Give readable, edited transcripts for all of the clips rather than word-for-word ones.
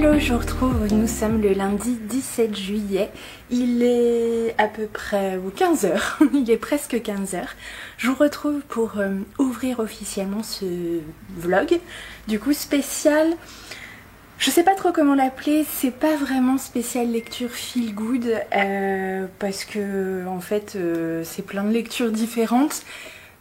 Hello, je vous retrouve, nous sommes le lundi 17 juillet, il est à peu près 15h, il est presque 15h. Je vous retrouve pour ouvrir officiellement ce vlog, du coup spécial, je sais pas trop comment l'appeler, c'est pas vraiment spécial lecture feel good, parce que en fait c'est plein de lectures différentes,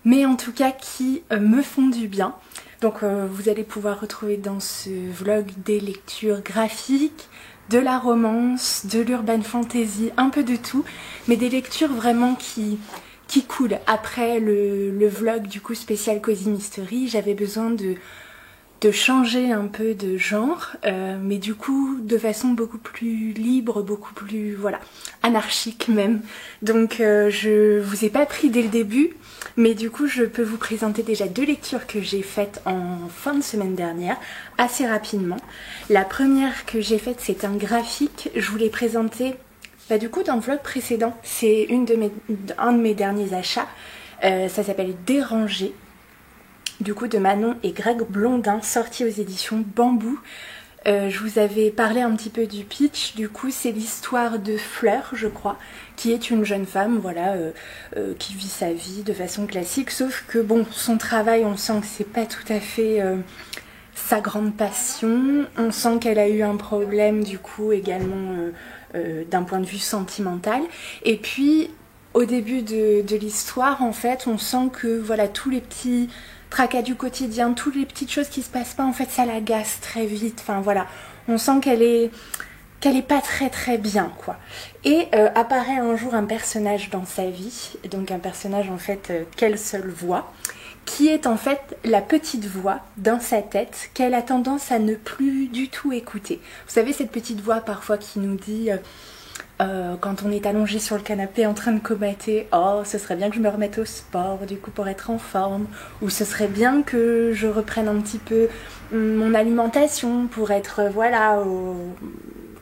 mais en tout cas qui me font du bien. Donc vous allez pouvoir retrouver dans ce vlog des lectures graphiques, de la romance, de l'urban fantasy, un peu de tout, mais des lectures vraiment qui coulent. Après le vlog du coup spécial Cozy Mystery, j'avais besoin de changer un peu de genre, mais du coup de façon beaucoup plus libre, beaucoup plus voilà, anarchique même. Donc je vous ai pas pris dès le début, mais du coup je peux vous présenter déjà deux lectures que j'ai faites en fin de semaine dernière, assez rapidement. La première que j'ai faite, c'est un graphique, je vous l'ai présenté du coup dans le vlog précédent, c'est un de mes derniers achats, ça s'appelle Déranger, du coup de Manon et Greg Blondin, sorti aux éditions Bambou. Je vous avais parlé un petit peu du pitch, du coup c'est l'histoire de Fleur, je crois, qui est une jeune femme, voilà, qui vit sa vie de façon classique, sauf que bon, son travail, on sent que c'est pas tout à fait sa grande passion, on sent qu'elle a eu un problème du coup également d'un point de vue sentimental, et puis au début de l'histoire, en fait, on sent que voilà, tous les petits tracas du quotidien, toutes les petites choses qui se passent pas, en fait ça l'agace très vite, enfin voilà, on sent qu'elle est pas très bien quoi. Et apparaît un jour un personnage dans sa vie, donc un personnage en fait qu'elle seule voit, qui est en fait la petite voix dans sa tête qu'elle a tendance à ne plus du tout écouter. Vous savez, cette petite voix parfois qui nous dit quand on est allongé sur le canapé en train de comater, oh ce serait bien que je me remette au sport du coup pour être en forme, ou ce serait bien que je reprenne un petit peu mon alimentation pour être voilà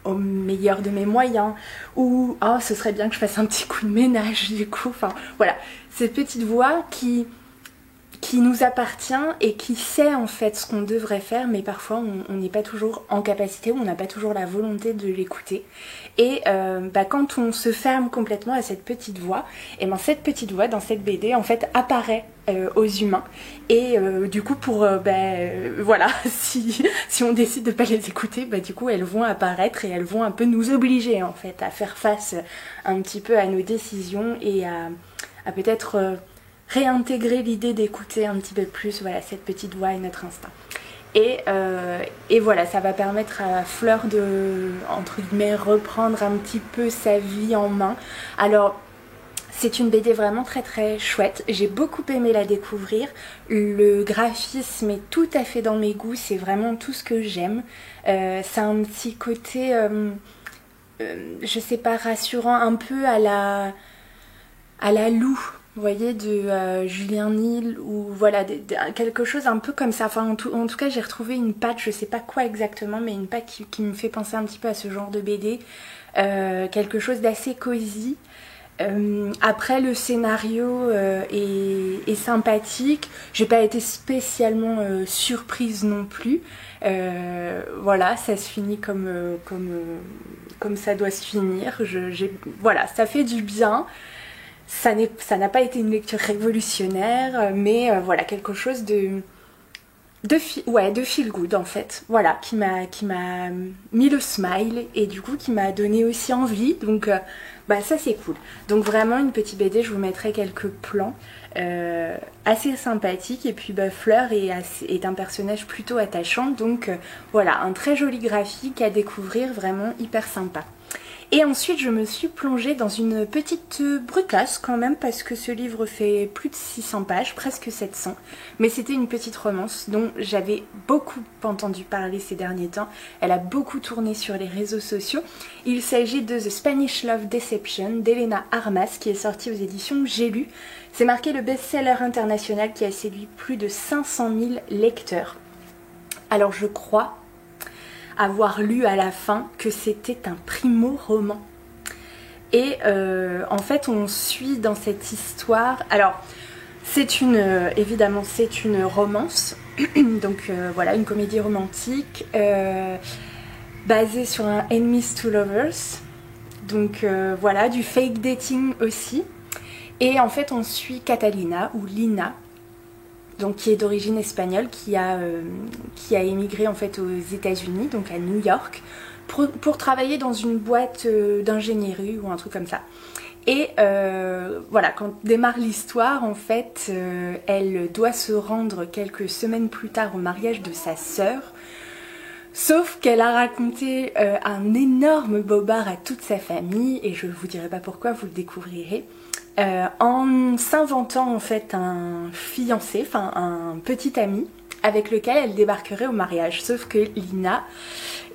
au meilleur de mes moyens, ou oh ce serait bien que je fasse un petit coup de ménage du coup, enfin voilà, cette petite voix qui nous appartient et qui sait en fait ce qu'on devrait faire, mais parfois on n'est pas toujours en capacité, ou on n'a pas toujours la volonté de l'écouter. Et quand on se ferme complètement à cette petite voix, et ben cette petite voix dans cette BD en fait apparaît aux humains, et du coup pour voilà, si on décide de pas les écouter, du coup elles vont apparaître et elles vont un peu nous obliger en fait à faire face un petit peu à nos décisions et à peut-être réintégrer l'idée d'écouter un petit peu plus voilà, cette petite voix et notre instinct. Et voilà, ça va permettre à Fleur de, entre guillemets, reprendre un petit peu sa vie en main. Alors, c'est une BD vraiment très chouette, j'ai beaucoup aimé la découvrir, le graphisme est tout à fait dans mes goûts, c'est vraiment tout ce que j'aime. C'est un petit côté, je sais pas, rassurant, un peu à la Loup, vous voyez, de Julien Nil, ou voilà, quelque chose un peu comme ça. Enfin, en tout cas, j'ai retrouvé une patte, je sais pas quoi exactement, mais une patte qui me fait penser un petit peu à ce genre de BD. Quelque chose d'assez cosy. Après, le scénario est sympathique. J'ai pas été spécialement surprise non plus. Voilà, ça se finit comme ça doit se finir. Voilà, ça fait du bien. Ça n'a pas été une lecture révolutionnaire, mais voilà, quelque chose de feel good en fait, voilà, qui m'a mis le smile et du coup qui m'a donné aussi envie, donc ça c'est cool. Donc vraiment une petite BD, je vous mettrai quelques plans assez sympathiques, et puis Fleur est un personnage plutôt attachant, donc voilà, un très joli graphique à découvrir, vraiment hyper sympa. Et ensuite je me suis plongée dans une petite brutasse quand même, parce que ce livre fait plus de 600 pages, presque 700, mais c'était une petite romance dont j'avais beaucoup entendu parler ces derniers temps. Elle a beaucoup tourné sur les réseaux sociaux. Il s'agit de The Spanish Love Deception d'Elena Armas, qui est sortie aux éditions J'ai lu. C'est marqué le best-seller international qui a séduit plus de 500 000 lecteurs. Alors je crois avoir lu à la fin que c'était un primo-roman. Et en fait on suit dans cette histoire, alors évidemment c'est une romance, donc voilà, une comédie romantique basé sur un Enemies to Lovers. Donc voilà, du fake dating aussi. Et en fait on suit Catalina ou Lina, donc qui est d'origine espagnole, qui a émigré en fait aux États-Unis, donc à New York, pour travailler dans une boîte d'ingénierie ou un truc comme ça. Et voilà, quand démarre l'histoire, en fait, elle doit se rendre quelques semaines plus tard au mariage de sa sœur. Sauf qu'elle a raconté un énorme bobard à toute sa famille, et je ne vous dirai pas pourquoi, vous le découvrirez. En s'inventant en fait un fiancé, enfin un petit ami avec lequel elle débarquerait au mariage. Sauf que Lina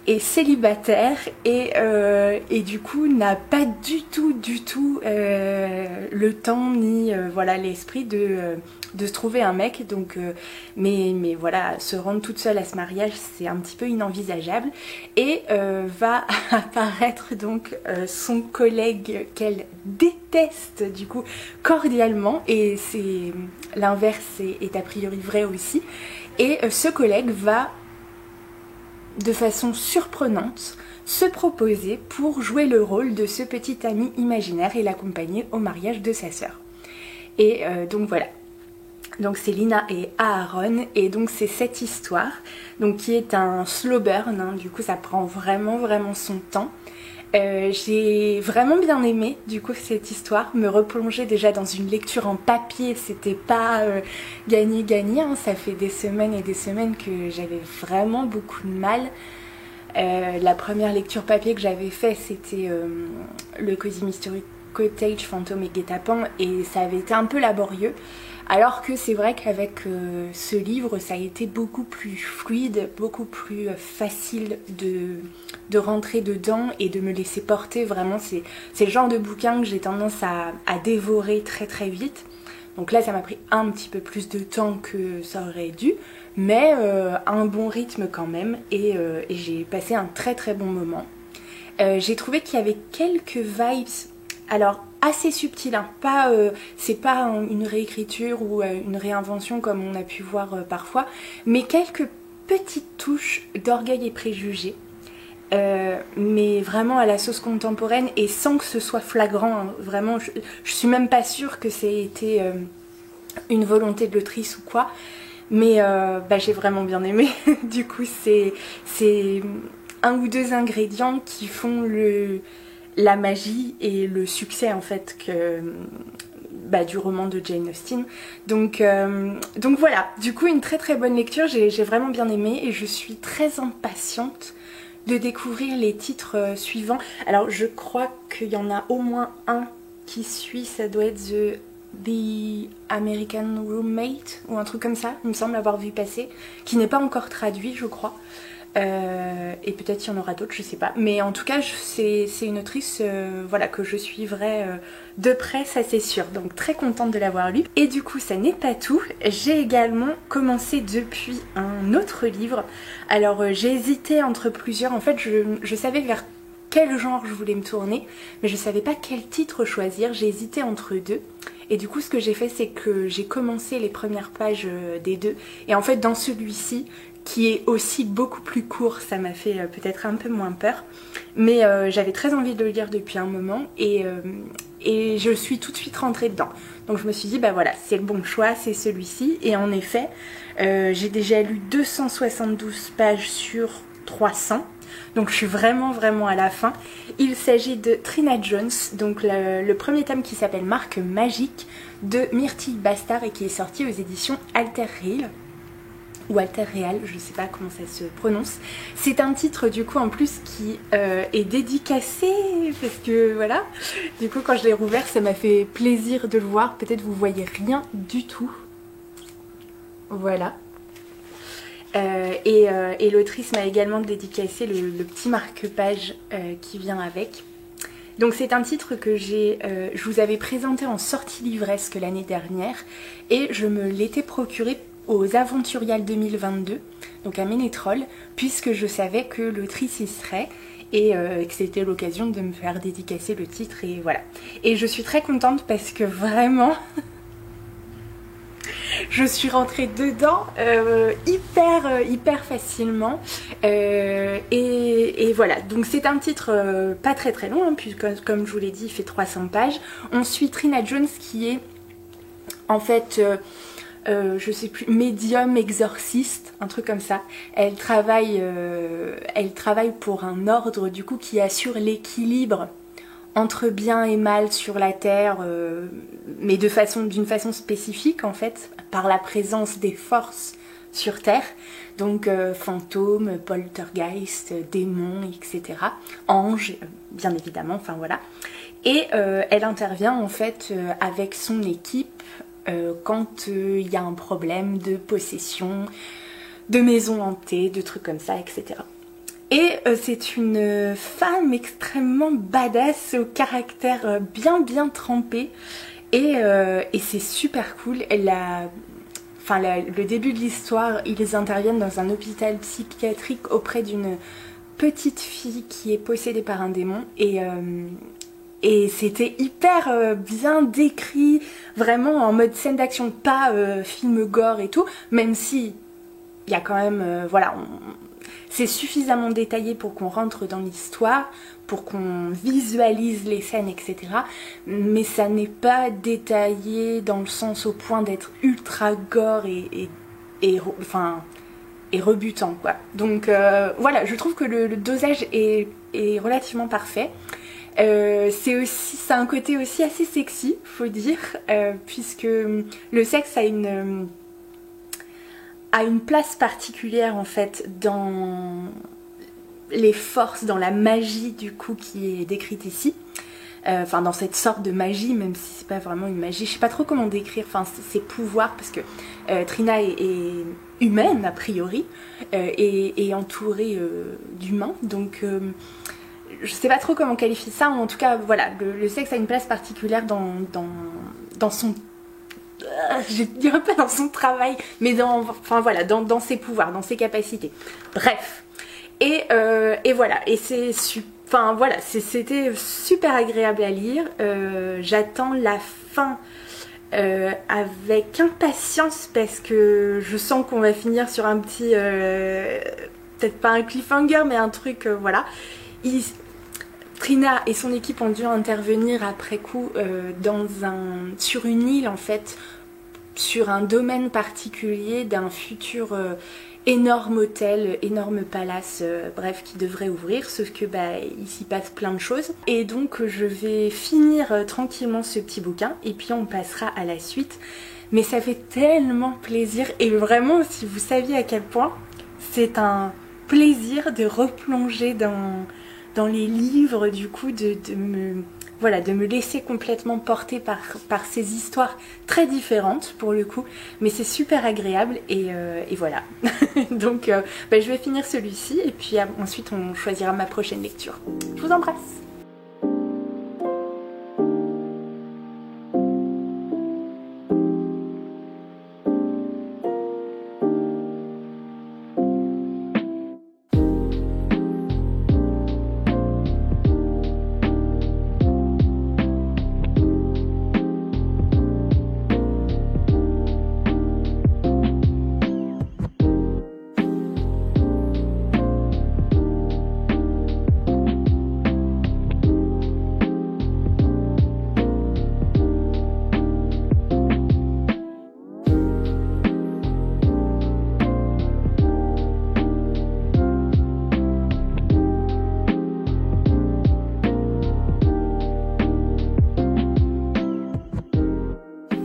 est célibataire et du coup n'a pas du tout le temps ni voilà l'esprit de se trouver un mec. Donc mais voilà, se rendre toute seule à ce mariage, c'est un petit peu inenvisageable. Et va apparaître donc son collègue qu'elle déteste du coup cordialement, et c'est l'inverse est a priori vrai aussi. Et ce collègue va de façon surprenante se proposer pour jouer le rôle de ce petit ami imaginaire et l'accompagner au mariage de sa sœur. Et donc voilà. Donc c'est Lina et Aaron, et donc c'est cette histoire donc qui est un slow burn, hein, du coup ça prend vraiment son temps. J'ai vraiment bien aimé du coup cette histoire, me replonger déjà dans une lecture en papier, c'était pas gagné, hein. Ça fait des semaines et des semaines que j'avais vraiment beaucoup de mal. La première lecture papier que j'avais fait, c'était le Cozy Mystery Cottage, Fantôme et Guet-apens, et ça avait été un peu laborieux. Alors que c'est vrai qu'avec ce livre, ça a été beaucoup plus fluide, beaucoup plus facile de rentrer dedans et de me laisser porter. Vraiment, c'est le genre de bouquin que j'ai tendance à dévorer très vite. Donc là, ça m'a pris un petit peu plus de temps que ça aurait dû, mais un bon rythme quand même, et j'ai passé un très bon moment. J'ai trouvé qu'il y avait quelques vibes, alors assez subtiles, hein. C'est pas une réécriture ou une réinvention comme on a pu voir parfois, mais quelques petites touches d'Orgueil et Préjugés. Mais vraiment à la sauce contemporaine et sans que ce soit flagrant, hein. Vraiment je suis même pas sûre que c'est été une volonté de l'autrice ou quoi, mais j'ai vraiment bien aimé. Du coup c'est un ou deux ingrédients qui font la magie et le succès en fait du roman de Jane Austen. Donc voilà, du coup une très bonne lecture, j'ai vraiment bien aimé et je suis très impatiente de découvrir les titres suivants. Alors je crois qu'il y en a au moins un qui suit, ça doit être The American Roommate ou un truc comme ça, il me semble avoir vu passer, qui n'est pas encore traduit je crois. Et peut-être il y en aura d'autres, je sais pas. Mais en tout cas, c'est une autrice voilà, que je suivrai de près, ça c'est sûr. Donc très contente de l'avoir lu. Et du coup, ça n'est pas tout. J'ai également commencé depuis un autre livre. Alors j'ai hésité entre plusieurs. En fait, je savais vers quel genre je voulais me tourner, mais je savais pas quel titre choisir. J'ai hésité entre deux. Et du coup, ce que j'ai fait, c'est que j'ai commencé les premières pages des deux. Et en fait, dans celui-ci, qui est aussi beaucoup plus court, ça m'a fait peut-être un peu moins peur, mais j'avais très envie de le lire depuis un moment, et je suis tout de suite rentrée dedans. Donc je me suis dit bah voilà, c'est le bon choix, c'est celui-ci. Et en effet j'ai déjà lu 272 pages sur 300, donc je suis vraiment à la fin. Il s'agit de Trina Jones, donc le premier tome qui s'appelle Marque Magique de Myrtille Bastard et qui est sorti aux éditions Alter Real ou Alter Real, je sais pas comment ça se prononce. C'est un titre du coup en plus qui est dédicacé, parce que voilà, du coup quand je l'ai rouvert ça m'a fait plaisir de le voir. Peut-être vous voyez rien du tout, voilà. Et l'autrice m'a également dédicacé le petit marque-page qui vient avec. Donc c'est un titre que je vous avais présenté en sortie livresque l'année dernière, et je me l'étais procuré aux Aventuriales 2022, donc à Ménétrol, puisque je savais que l'autrice y serait, et que c'était l'occasion de me faire dédicacer le titre, et voilà. Et je suis très contente parce que vraiment je suis rentrée dedans hyper facilement. Et voilà, donc c'est un titre pas très long, hein, puisque comme je vous l'ai dit, il fait 300 pages. On suit Trina Jones qui est en fait... je sais plus, médium exorciste, un truc comme ça. Elle travaille pour un ordre du coup qui assure l'équilibre entre bien et mal sur la terre, mais d'une façon spécifique en fait, par la présence des forces sur terre, donc fantômes, poltergeists, démons, etc. Anges, bien évidemment, enfin voilà. Et elle intervient en fait avec son équipe quand il y a un problème de possession, de maison hantée, de trucs comme ça, etc. Et c'est une femme extrêmement badass, au caractère bien trempé, et c'est super cool. Le début de l'histoire, ils interviennent dans un hôpital psychiatrique auprès d'une petite fille qui est possédée par un démon, et c'était hyper bien décrit, vraiment en mode scène d'action, pas film gore et tout, même si il y a quand même, c'est suffisamment détaillé pour qu'on rentre dans l'histoire, pour qu'on visualise les scènes, etc. Mais ça n'est pas détaillé dans le sens au point d'être ultra gore et rebutant, quoi. Donc voilà, je trouve que le dosage est relativement parfait. C'est un côté aussi assez sexy, faut dire, puisque le sexe a une place particulière en fait dans les forces, dans la magie du coup qui est décrite ici. Enfin dans cette sorte de magie, même si c'est pas vraiment une magie, je sais pas trop comment décrire, enfin ses pouvoirs, parce que Trina est humaine a priori, et entourée d'humains, donc je sais pas trop comment qualifier ça, en tout cas voilà, le sexe a une place particulière dans son... je dirais pas dans son travail, mais dans ses pouvoirs, dans ses capacités. Bref. Et voilà, et c'était super agréable à lire. J'attends la fin avec impatience, parce que je sens qu'on va finir sur un petit... peut-être pas un cliffhanger, mais un truc, voilà. Trina et son équipe ont dû intervenir après coup sur une île en fait, sur un domaine particulier d'un futur énorme hôtel, énorme palace, bref, qui devrait ouvrir, sauf que il s'y passe plein de choses. Et donc je vais finir tranquillement ce petit bouquin et puis on passera à la suite. Mais ça fait tellement plaisir, et vraiment si vous saviez à quel point c'est un plaisir de replonger dans les livres, du coup, de me laisser complètement porter par ces histoires très différentes pour le coup, mais c'est super agréable, et voilà. Donc je vais finir celui-ci et puis ensuite on choisira ma prochaine lecture. Je vous embrasse.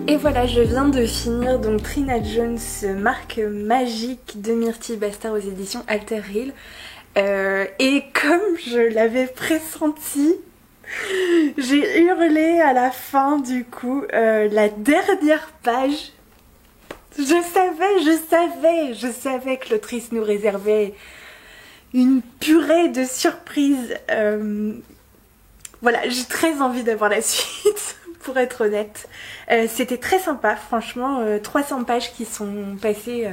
Et voilà, je viens de finir donc Trina Jones, marque magique de Myrtille Bastard aux éditions Alter Hill. Et comme je l'avais pressenti, j'ai hurlé à la fin du coup, la dernière page. Je savais que l'autrice nous réservait une purée de surprises. Voilà, j'ai très envie d'avoir la suite. Pour être honnête, c'était très sympa, franchement, 300 pages qui sont passées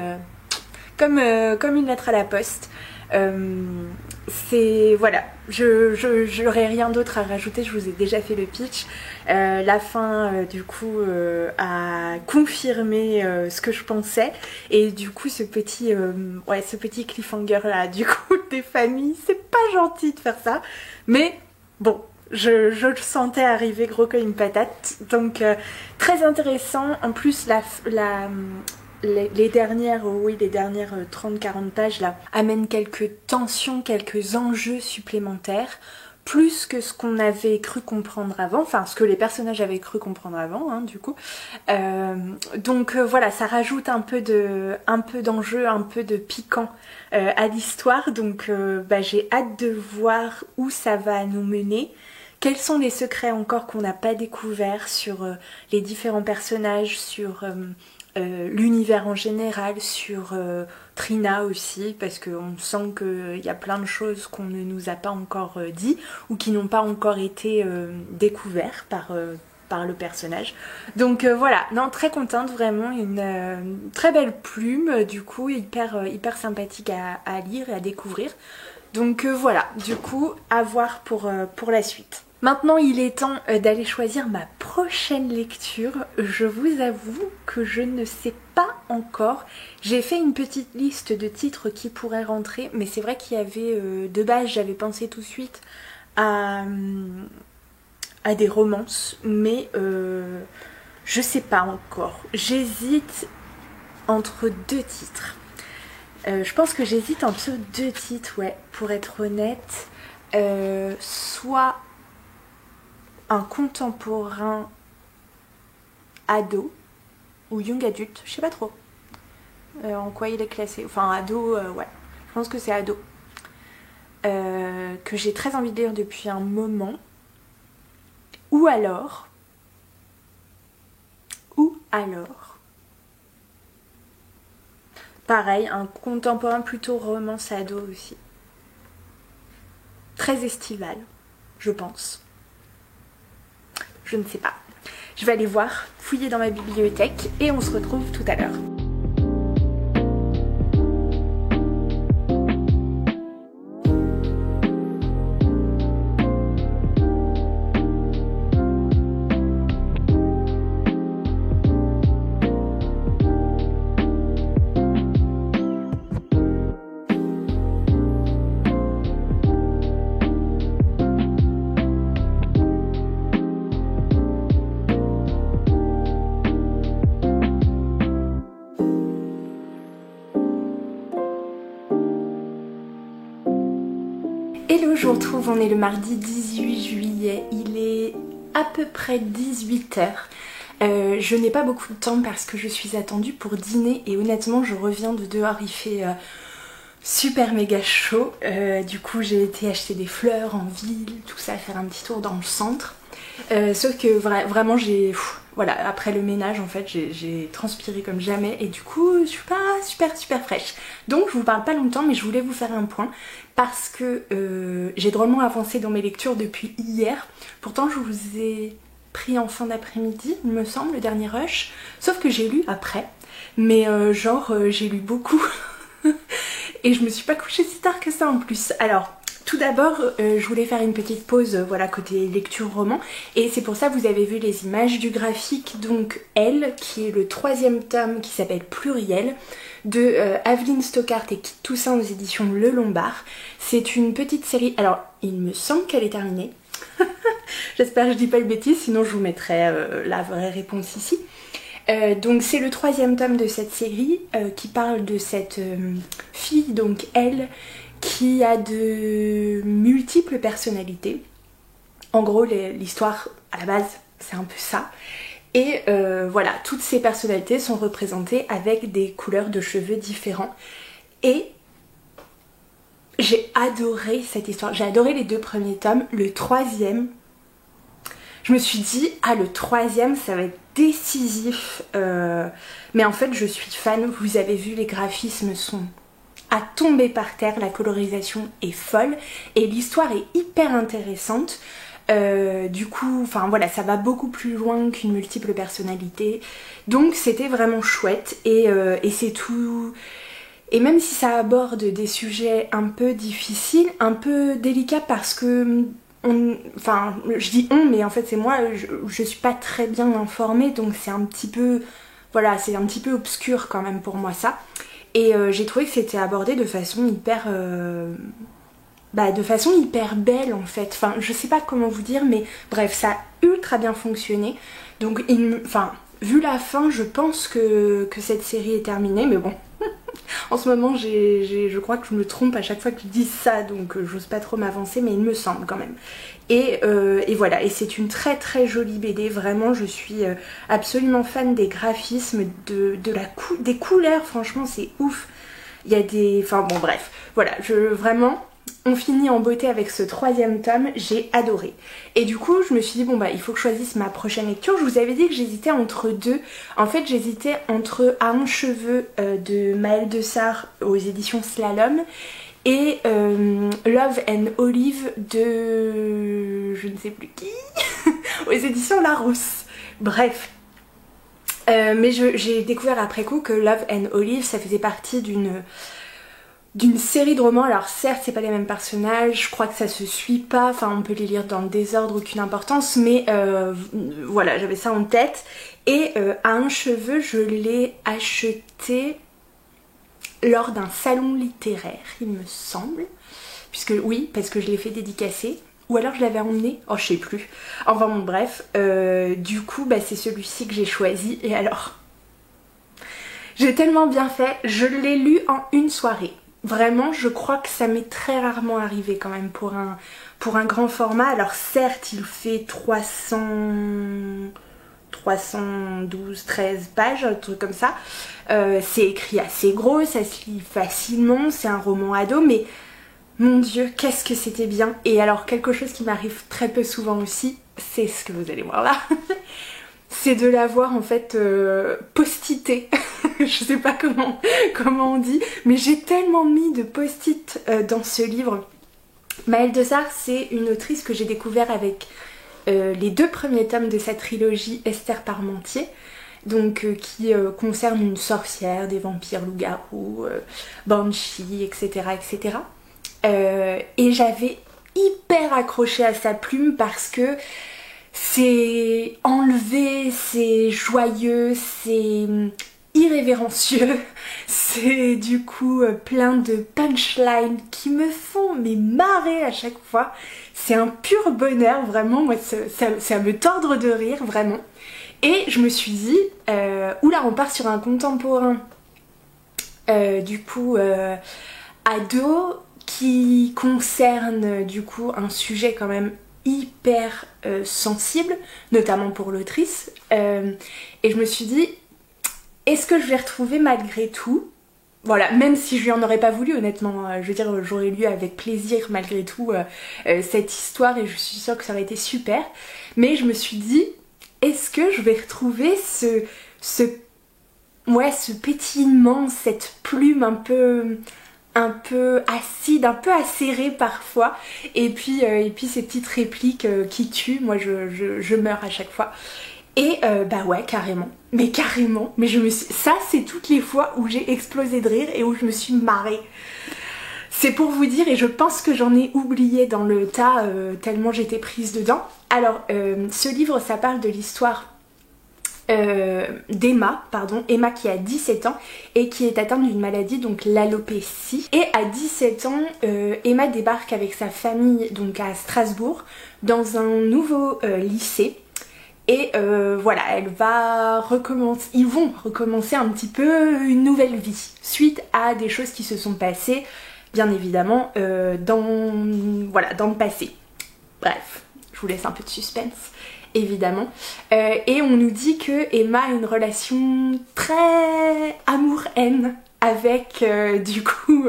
comme une lettre à la poste. C'est voilà, je n'aurais rien d'autre à rajouter, je vous ai déjà fait le pitch. La fin du coup a confirmé ce que je pensais, et du coup ce petit cliffhanger là du coup des familles, c'est pas gentil de faire ça, mais bon, je le sentais arriver gros comme une patate, donc très intéressant. En plus les dernières 30-40 pages là amènent quelques tensions, quelques enjeux supplémentaires, plus que ce qu'on avait cru comprendre avant, enfin ce que les personnages avaient cru comprendre avant, hein, du coup. Donc voilà, ça rajoute un peu d'enjeu, un peu de piquant à l'histoire, donc j'ai hâte de voir où ça va nous mener. Quels sont les secrets encore qu'on n'a pas découverts sur les différents personnages, sur l'univers en général, sur Trina aussi, parce qu'on sent qu'il y a plein de choses qu'on ne nous a pas encore dit ou qui n'ont pas encore été découverts par le personnage. Donc voilà, non, très contente, vraiment une très belle plume, du coup hyper sympathique à lire et à découvrir. Donc voilà, du coup à voir pour la suite. Maintenant, il est temps d'aller choisir ma prochaine lecture. Je vous avoue que je ne sais pas encore. J'ai fait une petite liste de titres qui pourraient rentrer, mais c'est vrai qu'il y avait, de base, j'avais pensé tout de suite à des romances, mais je sais pas encore. J'hésite entre deux titres. Je pense que j'hésite entre deux titres, ouais, pour être honnête. Soit un contemporain ado ou young adulte, je sais pas trop en quoi il est classé, enfin ado, ouais, je pense que c'est ado, que j'ai très envie de lire depuis un moment, ou alors pareil, un contemporain plutôt romance ado aussi, très estival, je pense. Je ne sais pas. Je vais aller voir, fouiller dans ma bibliothèque et on se retrouve tout à l'heure. Hello, je vous retrouve, on est le mardi 18 juillet, il est à peu près 18h. Je n'ai pas beaucoup de temps parce que je suis attendue pour dîner et honnêtement je reviens de dehors, il fait super méga chaud. Du coup j'ai été acheter des fleurs en ville, tout ça, faire un petit tour dans le centre. Sauf que vraiment voilà, après le ménage en fait j'ai transpiré comme jamais et du coup je suis pas super fraîche. Donc je vous parle pas longtemps, mais je voulais vous faire un point parce que j'ai drôlement avancé dans mes lectures depuis hier. Pourtant je vous ai pris en fin d'après-midi, il me semble, le dernier rush, sauf que j'ai lu après, mais j'ai lu beaucoup et je me suis pas couchée si tard que ça en plus. Alors tout d'abord, je voulais faire une petite pause, voilà, côté lecture roman, et c'est pour ça que vous avez vu les images du graphique, donc Elle, qui est le 3e tome qui s'appelle Pluriel, de Aveline Stockart et Kit Toussaint aux éditions Le Lombard. C'est une petite série, alors il me semble qu'elle est terminée, j'espère que je dis pas de bêtises, sinon je vous mettrai la vraie réponse ici. Donc c'est le 3e tome de cette série qui parle de cette fille, donc Elle, qui a de multiples personnalités. En gros, l'histoire, à la base, c'est un peu ça. Et voilà, toutes ces personnalités sont représentées avec des couleurs de cheveux différents. Et j'ai adoré cette histoire. J'ai adoré les 2 premiers tomes. Le 3e, je me suis dit, ah, le 3e, ça va être décisif. Mais en fait, je suis fan. Vous avez vu, les graphismes sont à tomber par terre, la colorisation est folle et l'histoire est hyper intéressante. Du coup, enfin voilà, ça va beaucoup plus loin qu'une multiple personnalité, donc c'était vraiment chouette et c'est tout. Et même si ça aborde des sujets un peu difficiles, un peu délicats parce que enfin je dis on mais en fait c'est moi, je suis pas très bien informée donc c'est un petit peu, voilà, c'est un petit peu obscur quand même pour moi ça. Et j'ai trouvé que c'était abordé de façon hyper belle en fait, enfin je sais pas comment vous dire mais bref ça a ultra bien fonctionné. Donc enfin vu la fin je pense que cette série est terminée mais bon en ce moment je crois que je me trompe à chaque fois que je dis ça donc j'ose pas trop m'avancer mais il me semble quand même. Et voilà, et c'est une très très jolie BD, vraiment je suis absolument fan des graphismes, des couleurs, franchement c'est ouf. Il y a des... enfin bon bref, voilà, vraiment... On finit en beauté avec ce 3e tome, j'ai adoré. Et du coup, je me suis dit, bon bah, il faut que je choisisse ma prochaine lecture. Je vous avais dit que j'hésitais entre deux. En fait, j'hésitais entre À un cheveu de Maëlle Dessart aux éditions Slalom et Love and Olive de... je ne sais plus qui aux éditions Larousse. Bref. Mais j'ai découvert après coup que Love and Olive, ça faisait partie d'une série de romans. Alors certes c'est pas les mêmes personnages, je crois que ça se suit pas, enfin on peut les lire dans le désordre, aucune importance, mais voilà, j'avais ça en tête. Et À un cheveu je l'ai acheté lors d'un salon littéraire il me semble, puisque oui, parce que je l'ai fait dédicacer, ou alors je l'avais emmené, oh je sais plus, enfin bon bref, du coup bah, c'est celui-ci que j'ai choisi. Et alors j'ai tellement bien fait, je l'ai lu en une soirée. Vraiment, je crois que ça m'est très rarement arrivé quand même pour un grand format. Alors certes, il fait 312, 13 pages, un truc comme ça. C'est écrit assez gros, ça se lit facilement, c'est un roman ado, mais mon Dieu, qu'est-ce que c'était bien. Et alors, quelque chose qui m'arrive très peu souvent aussi, c'est ce que vous allez voir là. C'est de l'avoir en fait post-ité. Je sais pas comment on dit, mais j'ai tellement mis de post-it dans ce livre. Maëlle Dessart, c'est une autrice que j'ai découvert avec les 2 premiers tomes de sa trilogie Esther Parmentier, donc qui concerne une sorcière, des vampires, loups-garous, banshee, etc. etc. Et j'avais hyper accroché à sa plume parce que c'est enlevé, c'est joyeux, c'est irrévérencieux, c'est du coup plein de punchlines qui me font mais marrer à chaque fois. C'est un pur bonheur, vraiment, moi ça me tordre de rire, vraiment. Et je me suis dit, oula, on part sur un contemporain, du coup, ado, qui concerne du coup un sujet quand même hyper sensible, notamment pour l'autrice, et je me suis dit, est-ce que je vais retrouver malgré tout, voilà, même si je lui en aurais pas voulu honnêtement, je veux dire j'aurais lu avec plaisir malgré tout cette histoire et je suis sûre que ça aurait été super, mais je me suis dit, est-ce que je vais retrouver ce pétillement, cette plume un peu acide, un peu acéré parfois, et puis ces petites répliques qui tuent, moi je meurs à chaque fois. Et bah ouais, carrément, mais ça c'est toutes les fois où j'ai explosé de rire et où je me suis marrée. C'est pour vous dire, et je pense que j'en ai oublié dans le tas tellement j'étais prise dedans. Alors ce livre, ça parle de l'histoire d'Emma, Emma qui a 17 ans et qui est atteinte d'une maladie, donc l'alopécie. Et à 17 ans, Emma débarque avec sa famille donc à Strasbourg dans un nouveau lycée. Et voilà, ils vont recommencer un petit peu une nouvelle vie suite à des choses qui se sont passées, bien évidemment, dans le passé. Bref, je vous laisse un peu de suspense, évidemment. Et on nous dit que Emma a une relation très amour-haine avec du coup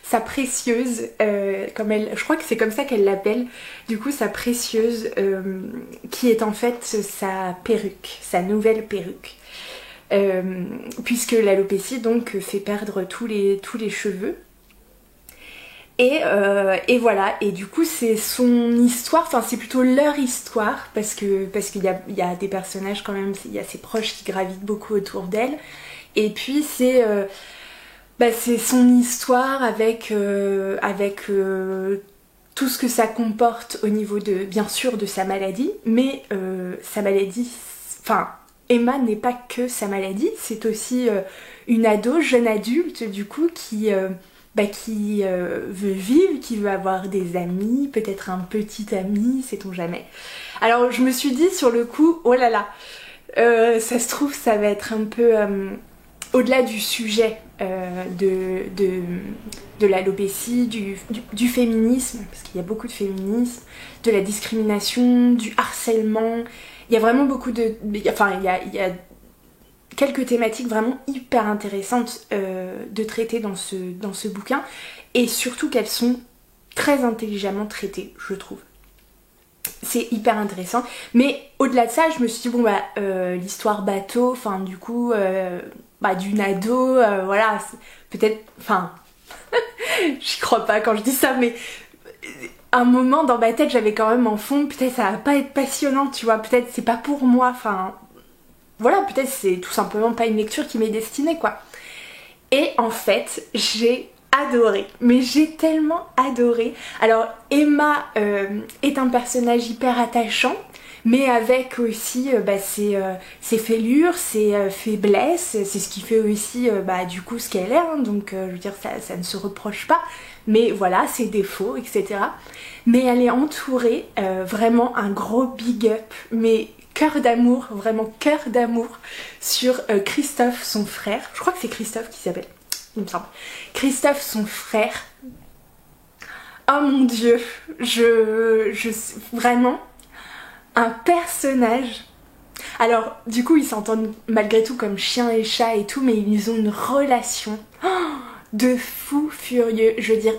sa précieuse, je crois que c'est comme ça qu'elle l'appelle, du coup sa précieuse, qui est en fait sa perruque, sa nouvelle perruque, puisque l'alopécie donc fait perdre tous les cheveux. Et voilà, et du coup c'est son histoire, enfin c'est plutôt leur histoire, parce qu'il y a des personnages quand même, il y a ses proches qui gravitent beaucoup autour d'elle, et puis c'est bah, c'est son histoire avec tout ce que ça comporte au niveau de, bien sûr, de sa maladie, mais sa maladie, enfin, Emma n'est pas que sa maladie, c'est aussi une ado, jeune adulte, du coup, qui veut vivre, qui veut avoir des amis, peut-être un petit ami, sait-on jamais. Alors, je me suis dit sur le coup, oh là là, ça se trouve, ça va être un peu au-delà du sujet de l'alopécie, du féminisme, parce qu'il y a beaucoup de féminisme, de la discrimination, du harcèlement. Il y a vraiment beaucoup de... Enfin, il y a quelques thématiques vraiment hyper intéressantes de traiter dans ce bouquin, et surtout qu'elles sont très intelligemment traitées, je trouve. C'est hyper intéressant, mais au-delà de ça, je me suis dit, bon bah, l'histoire bateau, enfin du coup, d'une ado, voilà, peut-être, enfin, j'y crois pas quand je dis ça, mais un moment dans ma tête, j'avais quand même en fond, peut-être ça va pas être passionnant, tu vois, peut-être c'est pas pour moi, enfin, voilà, peut-être c'est tout simplement pas une lecture qui m'est destinée, quoi. Et en fait, j'ai adoré, mais j'ai tellement adoré. Alors Emma est un personnage hyper attachant, mais avec aussi ses fêlures, ses faiblesses, c'est ce qui fait aussi du coup ce qu'elle est, hein, donc je veux dire ça ne se reproche pas, mais voilà, ses défauts, etc. Mais elle est entourée, vraiment un gros big up, mais cœur d'amour, vraiment cœur d'amour sur Christophe, son frère, je crois que c'est Christophe qui s'appelle, il me semble. Christophe, son frère. Oh mon dieu, vraiment un personnage. Alors, du coup, ils s'entendent malgré tout comme chien et chat et tout, mais ils ont une relation de fou furieux. Je veux dire,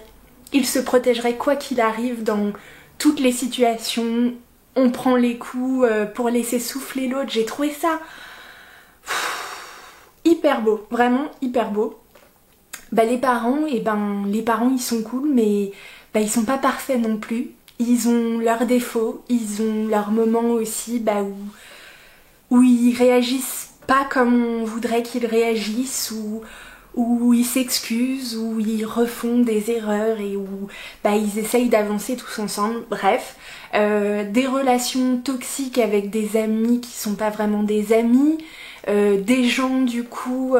ils se protégeraient quoi qu'il arrive dans toutes les situations. On prend les coups pour laisser souffler l'autre. J'ai trouvé ça hyper beau, vraiment hyper beau. Les parents, les parents ils sont cool, mais ils sont pas parfaits non plus. Ils ont leurs défauts, ils ont leurs moments aussi où ils réagissent pas comme on voudrait qu'ils réagissent, où ils s'excusent, où ils refont des erreurs et où ils essayent d'avancer tous ensemble. Bref, des relations toxiques avec des amis qui sont pas vraiment des amis. Des gens du coup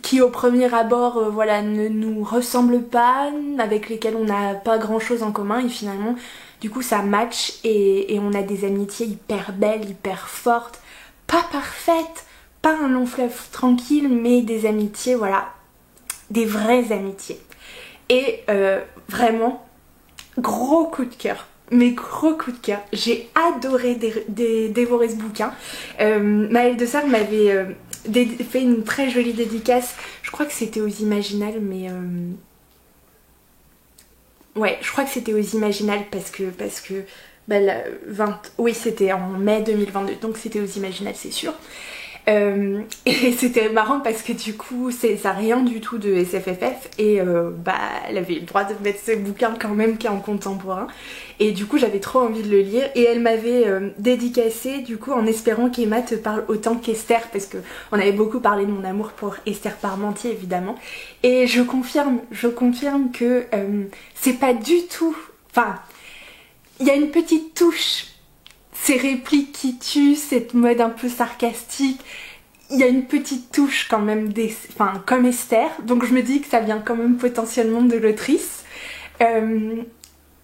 qui au premier abord ne nous ressemblent pas, avec lesquels on n'a pas grand chose en commun, et finalement du coup ça match et on a des amitiés hyper belles, hyper fortes, pas parfaites, pas un long fleuve tranquille, mais des amitiés, voilà, des vraies amitiés. Et vraiment gros coup de cœur. Mais gros coup de cœur, j'ai adoré dévorer ce bouquin. Maëlle de Sarre m'avait fait une très jolie dédicace, je crois que c'était aux Imaginales, mais ouais, je crois que c'était aux Imaginales parce que oui, c'était en mai 2022, donc c'était aux Imaginales, c'est sûr. Et c'était marrant parce que du coup ça n'a rien du tout de SFFF et elle avait le droit de mettre ce bouquin quand même qui est en contemporain, et du coup j'avais trop envie de le lire, et elle m'avait dédicacé du coup en espérant qu'Emma te parle autant qu'Esther, parce que on avait beaucoup parlé de mon amour pour Esther Parmentier évidemment, et je confirme que c'est pas du tout, enfin il y a une petite touche, ces répliques qui tuent, cette mode un peu sarcastique, il y a une petite touche quand même, comme Esther, donc je me dis que ça vient quand même potentiellement de l'autrice.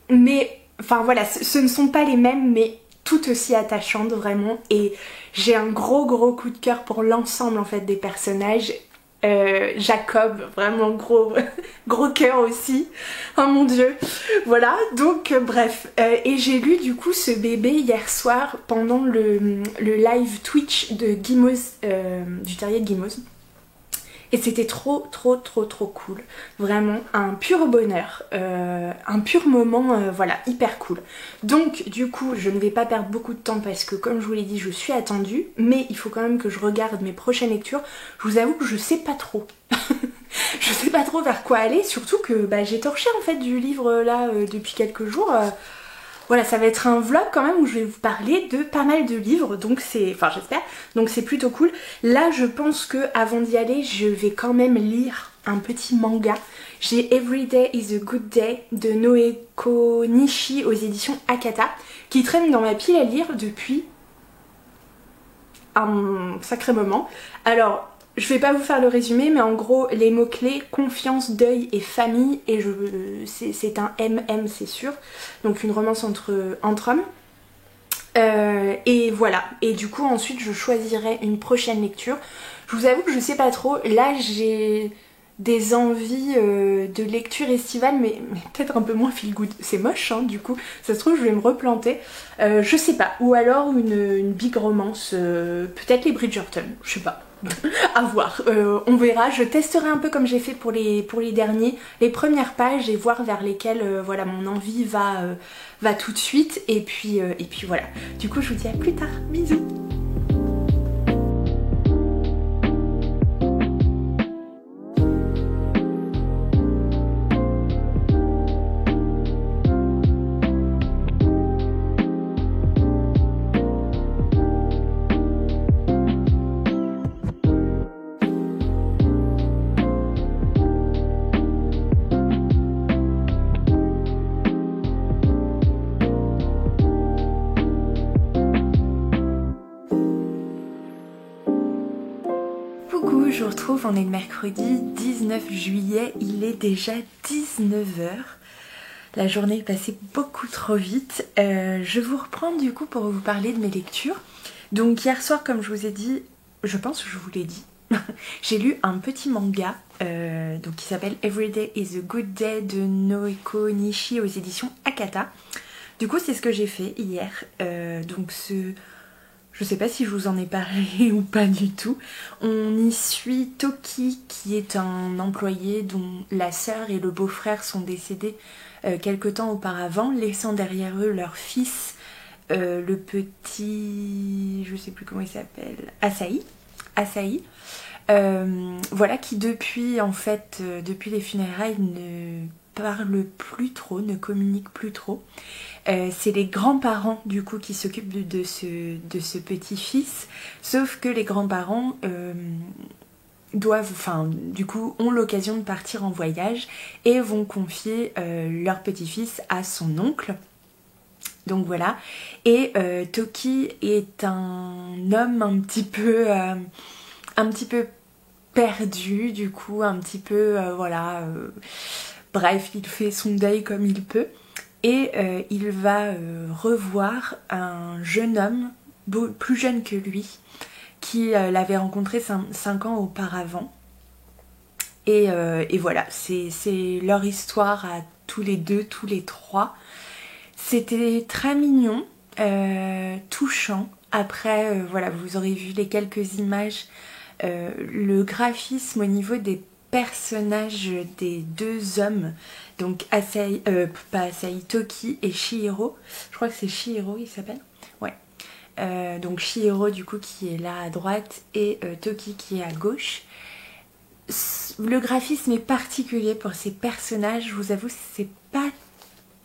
Mais, enfin voilà, ce ne sont pas les mêmes, mais tout aussi attachantes vraiment, et j'ai un gros coup de cœur pour l'ensemble en fait des personnages. Jacob, vraiment gros cœur aussi, oh mon dieu, voilà, donc bref, et j'ai lu du coup ce bébé hier soir pendant le live Twitch de Guimauze, du terrier de Guimauze, et c'était trop cool, vraiment un pur bonheur, un pur moment, voilà, hyper cool. Donc du coup je ne vais pas perdre beaucoup de temps parce que comme je vous l'ai dit je suis attendue, mais il faut quand même que je regarde mes prochaines lectures. Je vous avoue que je sais pas trop. Je sais pas trop vers quoi aller, surtout que j'ai torché en fait du livre là depuis quelques jours. Voilà, ça va être un vlog quand même où je vais vous parler de pas mal de livres, donc c'est, enfin j'espère, donc c'est plutôt cool. Là je pense que avant d'y aller je vais quand même lire un petit manga. J'ai Every Day is a Good Day de Noeko Nishi aux éditions Akata, qui traîne dans ma pile à lire depuis un sacré moment. Alors, je vais pas vous faire le résumé, mais en gros, les mots-clés, confiance, deuil et famille, et c'est un MM, c'est sûr. Donc une romance entre hommes. Et voilà, et du coup ensuite je choisirai une prochaine lecture. Je vous avoue que je sais pas trop, là j'ai des envies de lecture estivale, mais peut-être un peu moins feel good. C'est moche, hein, du coup, ça se trouve je vais me replanter. Je sais pas, ou alors une big romance, peut-être les Bridgerton, je sais pas. À voir, on verra, je testerai un peu comme j'ai fait pour les derniers, les premières pages et voir vers lesquelles voilà, mon envie va tout de suite et puis voilà. Du coup je vous dis à plus tard, bisous. Coucou, je vous retrouve, on est le mercredi 19 juillet, il est déjà 19 h. La journée est passée beaucoup trop vite. Je vous reprends du coup pour vous parler de mes lectures. Donc hier soir, comme je vous ai dit, je pense que je vous l'ai dit, j'ai lu un petit manga donc qui s'appelle Every Day is a Good Day de Noeko Nishi aux éditions Akata. Du coup c'est ce que j'ai fait hier. Je sais pas si je vous en ai parlé ou pas du tout. On y suit Toki qui est un employé dont la sœur et le beau-frère sont décédés quelque temps auparavant, laissant derrière eux leur fils, le petit... je sais plus comment il s'appelle... Asahi. Voilà, qui depuis les funérailles ne parle plus trop, ne communique plus trop. C'est les grands-parents du coup qui s'occupent de ce petit-fils, sauf que les grands-parents ont l'occasion de partir en voyage et vont confier leur petit-fils à son oncle. Donc voilà, et Toki est un homme un petit peu perdu, du coup, un petit peu, bref, il fait son deuil comme il peut. Et il va revoir un jeune homme, plus jeune que lui, qui l'avait rencontré 5 ans auparavant. Et voilà, c'est leur histoire à tous les deux, tous les trois. C'était très mignon, touchant. Après, voilà, vous aurez vu les quelques images. Le graphisme au niveau des personnages des deux hommes, donc Toki et Chihiro, je crois que c'est Chihiro il s'appelle, ouais. Donc Chihiro du coup qui est là à droite et Toki qui est à gauche. Le graphisme est particulier pour ces personnages, je vous avoue c'est pas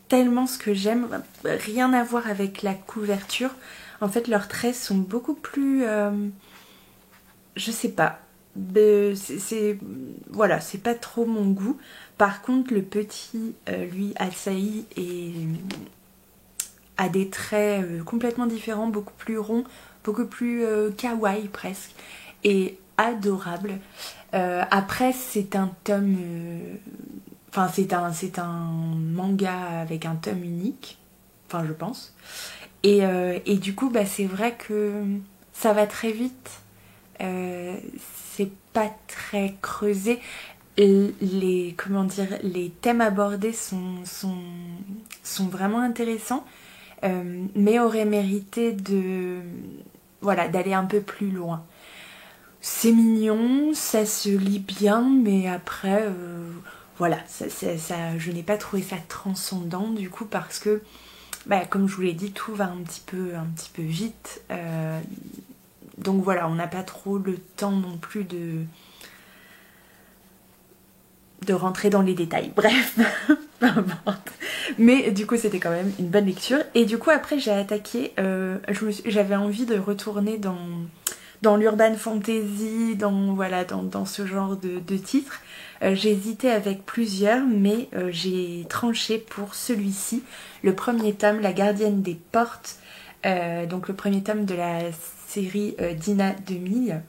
tellement ce que j'aime, rien à voir avec la couverture. En fait leurs traits sont beaucoup plus... je sais pas, voilà, c'est pas trop mon goût. Par contre le petit, lui, Asahi, a des traits complètement différents, beaucoup plus ronds, beaucoup plus kawaii presque, et adorable. Après c'est un tome... c'est un manga avec un tome unique, enfin je pense. Et du coup c'est vrai que ça va très vite. C'est pas très creusé. Les thèmes abordés sont vraiment intéressants, mais auraient mérité d'aller un peu plus loin. C'est mignon, ça se lit bien, mais après je n'ai pas trouvé ça transcendant du coup parce que comme je vous l'ai dit, tout va un petit peu vite. Donc voilà, on n'a pas trop le temps non plus de rentrer dans les détails. Bref, peu importe. Mais du coup, c'était quand même une bonne lecture. Et du coup, après, j'ai attaqué... j'avais envie de retourner dans l'urban fantasy, dans ce genre de titres. J'ai hésité avec plusieurs, mais j'ai tranché pour celui-ci. Le premier tome, La gardienne des portes, donc le premier tome de la série Dina 2000,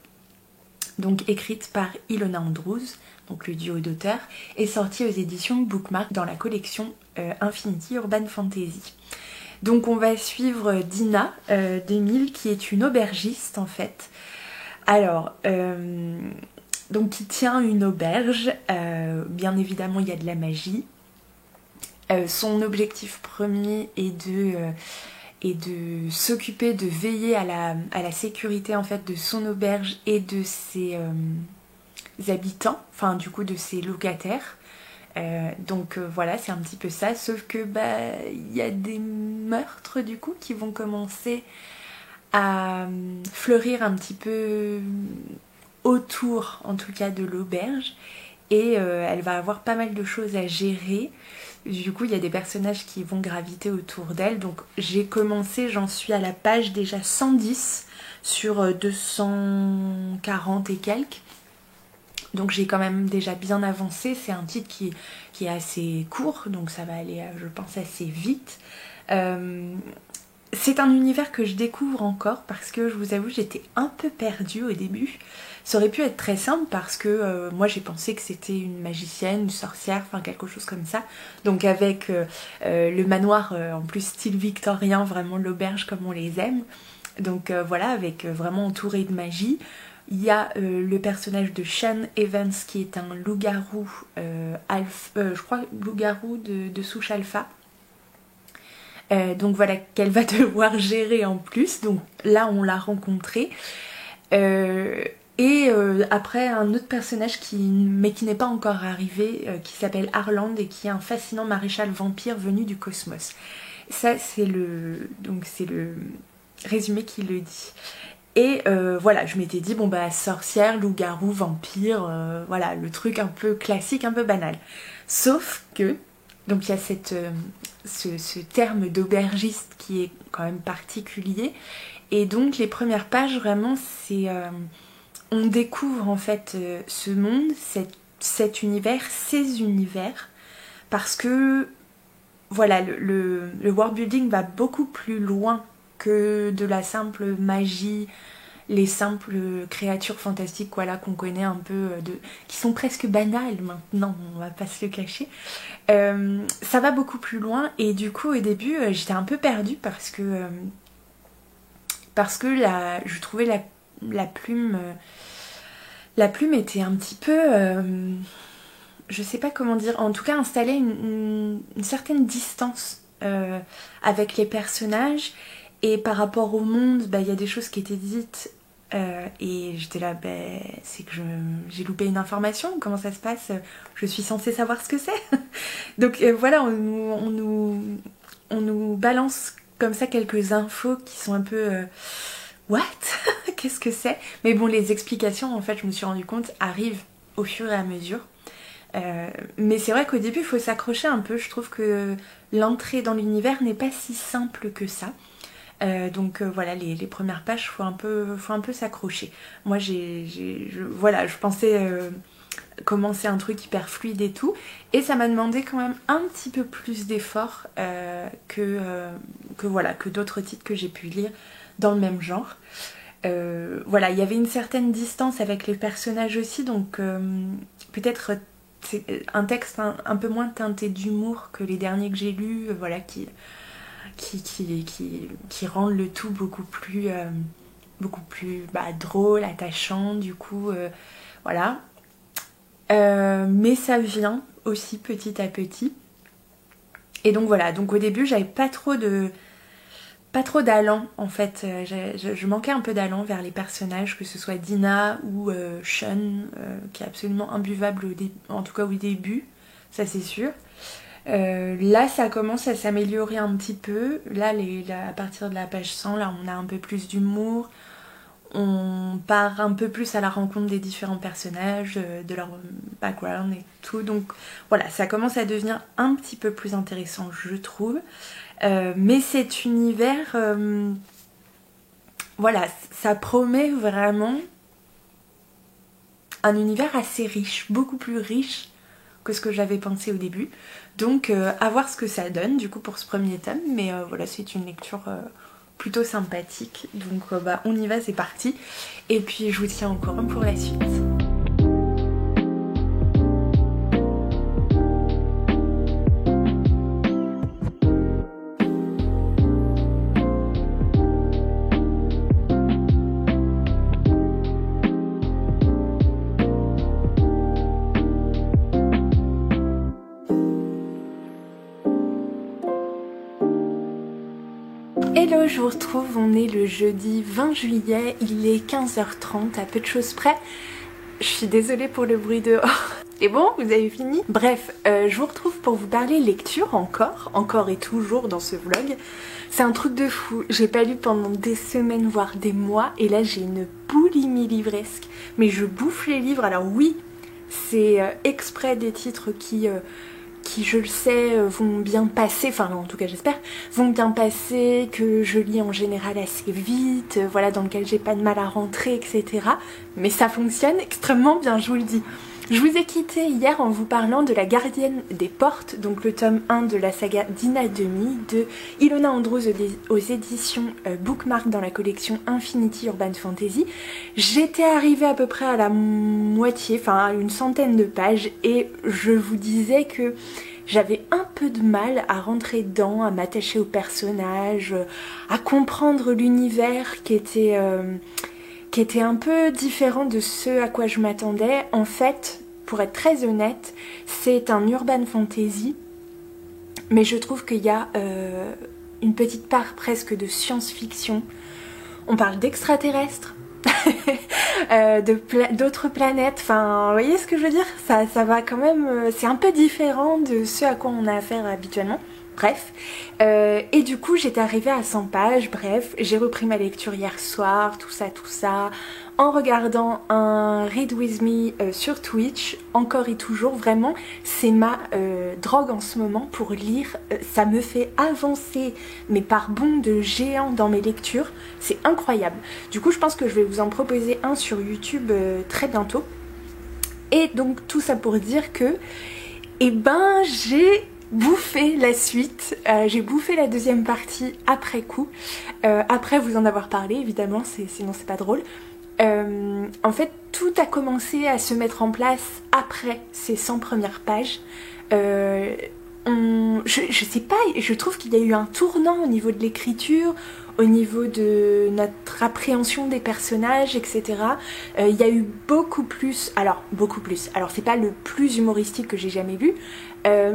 donc écrite par Ilona Andrews, donc le duo d'auteurs, est sorti aux éditions Bookmark dans la collection Infinity Urban Fantasy. Donc on va suivre Dina 2000 qui est une aubergiste en fait. Alors, donc qui tient une auberge, bien évidemment il y a de la magie. Son objectif premier est de s'occuper, de veiller à la sécurité en fait de son auberge et de ses habitants, enfin du coup de ses locataires. Donc voilà, c'est un petit peu ça, sauf que il y a des meurtres du coup qui vont commencer à fleurir un petit peu autour en tout cas de l'auberge et elle va avoir pas mal de choses à gérer. Du coup il y a des personnages qui vont graviter autour d'elle, donc j'ai commencé, j'en suis à la page déjà 110 sur 240 et quelques. Donc j'ai quand même déjà bien avancé, c'est un titre qui est assez court, donc ça va aller je pense assez vite. C'est un univers que je découvre encore parce que je vous avoue j'étais un peu perdue au début. Ça aurait pu être très simple parce que moi j'ai pensé que c'était une magicienne, une sorcière, enfin quelque chose comme ça. Donc avec le manoir en plus style victorien, vraiment l'auberge comme on les aime. Donc voilà, avec vraiment entouré de magie. Il y a le personnage de Sean Evans qui est un loup-garou, je crois loup-garou de souche alpha. Donc voilà, qu'elle va devoir gérer en plus. Donc là, on l'a rencontré. Après, un autre personnage mais qui n'est pas encore arrivé, qui s'appelle Harland et qui est un fascinant maréchal vampire venu du cosmos. Ça, c'est le résumé qui le dit. Et voilà, je m'étais dit, bon sorcière, loup-garou, vampire, voilà, le truc un peu classique, un peu banal. Sauf que, donc il y a ce terme d'aubergiste qui est quand même particulier. Et donc les premières pages, vraiment, c'est... on découvre en fait ce monde, cet univers, ces univers, parce que, voilà, le world building va beaucoup plus loin que de la simple magie, les simples créatures fantastiques voilà, qu'on connaît un peu, qui sont presque banales maintenant, on va pas se le cacher. Ça va beaucoup plus loin et du coup au début j'étais un peu perdue parce que je trouvais la plume était un petit peu je sais pas comment dire, en tout cas installait une certaine distance avec les personnages. Et par rapport au monde, il y a des choses qui étaient dites et j'étais là, c'est que j'ai loupé une information, comment ça se passe, je suis censée savoir ce que c'est. Donc voilà, on nous balance comme ça quelques infos qui sont un peu what qu'est-ce que c'est. Mais bon, les explications, en fait, je me suis rendu compte, arrivent au fur et à mesure. Mais c'est vrai qu'au début, il faut s'accrocher un peu. Je trouve que l'entrée dans l'univers n'est pas si simple que ça. Donc voilà, les premières pages, faut un peu s'accrocher. Moi je pensais commencer un truc hyper fluide et tout, et ça m'a demandé quand même un petit peu plus d'effort que d'autres titres que j'ai pu lire dans le même genre. Voilà, il y avait une certaine distance avec les personnages aussi, donc peut-être c'est un texte un peu moins teinté d'humour que les derniers que j'ai lus, voilà, qui rendent le tout beaucoup plus drôle, attachant, du coup, voilà. Mais ça vient aussi petit à petit. Et donc voilà, donc au début, j'avais pas trop d'allant en fait. Je manquais un peu d'allant vers les personnages, que ce soit Dina ou Sean, qui est absolument imbuvable, en tout cas au début, ça c'est sûr. Là ça commence à s'améliorer un petit peu. Là à partir de la page 100, là on a un peu plus d'humour. On part un peu plus à la rencontre des différents personnages, de leur background et tout. Donc voilà, ça commence à devenir un petit peu plus intéressant, je trouve. Mais cet univers, voilà, ça promet vraiment un univers assez riche, beaucoup plus riche que ce que j'avais pensé au début. Donc à voir ce que ça donne du coup pour ce premier tome, mais voilà, c'est une lecture plutôt sympathique. Donc bah, on y va, c'est parti. Et puis je vous tiens au courant pour la suite. Hello, je vous retrouve, on est le jeudi 20 juillet, il est 15h30 à peu de choses près. Je suis désolée pour le bruit dehors. Et bon, vous avez fini? Bref, je vous retrouve pour vous parler lecture encore et toujours dans ce vlog. C'est un truc de fou, j'ai pas lu pendant des semaines voire des mois et là j'ai une boulimie livresque. Mais je bouffe les livres, alors oui, c'est exprès des titres qui je le sais vont bien passer, enfin en tout cas j'espère, vont bien passer, que je lis en général assez vite, voilà, dans lequel j'ai pas de mal à rentrer, etc. Mais ça fonctionne extrêmement bien, je vous le dis. Je vous ai quitté hier en vous parlant de La Gardienne des Portes, donc le tome 1 de la saga Dina Demi de Ilona Andrews aux éditions Bookmark dans la collection Infinity Urban Fantasy. J'étais arrivée à peu près à la moitié, enfin à une centaine de pages et je vous disais que j'avais un peu de mal à rentrer dedans, à m'attacher au personnage, à comprendre l'univers qui était un peu différent de ce à quoi je m'attendais. En fait, pour être très honnête, c'est un urban fantasy, mais je trouve qu'il y a une petite part presque de science-fiction. On parle d'extraterrestres, d'autres planètes, enfin, vous voyez ce que je veux dire? Ça va quand même, c'est un peu différent de ce à quoi on a affaire habituellement. Bref, et du coup j'étais arrivée à 100 pages, bref, j'ai repris ma lecture hier soir, tout ça, en regardant un Read With Me sur Twitch, encore et toujours, vraiment, c'est ma drogue en ce moment pour lire, ça me fait avancer, mais par bond de géant dans mes lectures, c'est incroyable. Du coup je pense que je vais vous en proposer un sur YouTube très bientôt, et donc tout ça pour dire que, eh ben j'ai bouffé la suite, j'ai bouffé la deuxième partie après coup, après vous en avoir parlé évidemment, sinon c'est pas drôle. En fait tout a commencé à se mettre en place après ces 100 premières pages. Je sais pas, je trouve qu'il y a eu un tournant au niveau de l'écriture, au niveau de notre appréhension des personnages, etc. Il y a eu beaucoup plus, alors c'est pas le plus humoristique que j'ai jamais lu,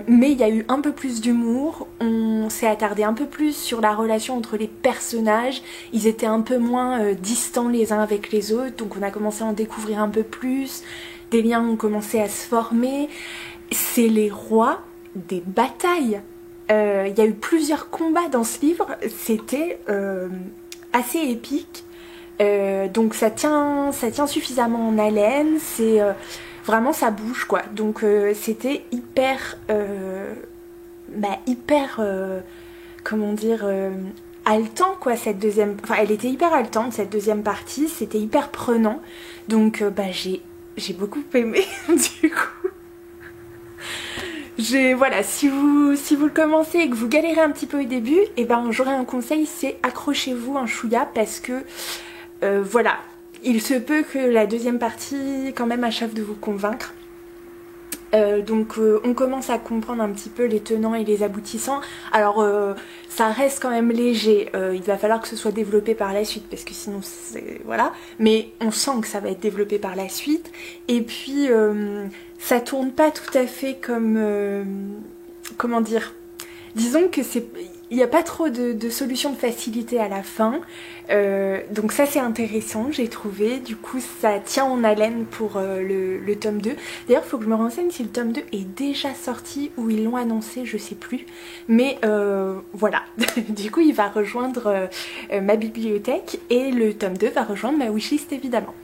mais il y a eu un peu plus d'humour, on s'est attardé un peu plus sur la relation entre les personnages, ils étaient un peu moins distants les uns avec les autres, donc on a commencé à en découvrir un peu plus, des liens ont commencé à se former, c'est les rois des batailles. Il y a eu plusieurs combats dans ce livre, c'était assez épique, donc ça tient suffisamment en haleine, c'est vraiment ça bouge quoi, donc c'était hyper comment dire, haletant quoi, cette deuxième, enfin elle était hyper haletante cette deuxième partie, c'était hyper prenant, donc j'ai beaucoup aimé du coup. Voilà, si vous le commencez et que vous galérez un petit peu au début, et ben j'aurais un conseil, c'est accrochez-vous un chouïa parce que voilà, il se peut que la deuxième partie quand même achève de vous convaincre. Donc on commence à comprendre un petit peu les tenants et les aboutissants. Alors ça reste quand même léger, il va falloir que ce soit développé par la suite parce que sinon c'est... voilà. Mais on sent que ça va être développé par la suite. Et puis ça tourne pas tout à fait comme... comment dire, disons que c'est... il n'y a pas trop de solutions de facilité à la fin, donc ça c'est intéressant, j'ai trouvé, du coup ça tient en haleine pour le tome 2. D'ailleurs il faut que je me renseigne si le tome 2 est déjà sorti ou ils l'ont annoncé, je sais plus, mais voilà, du coup il va rejoindre ma bibliothèque et le tome 2 va rejoindre ma wishlist évidemment.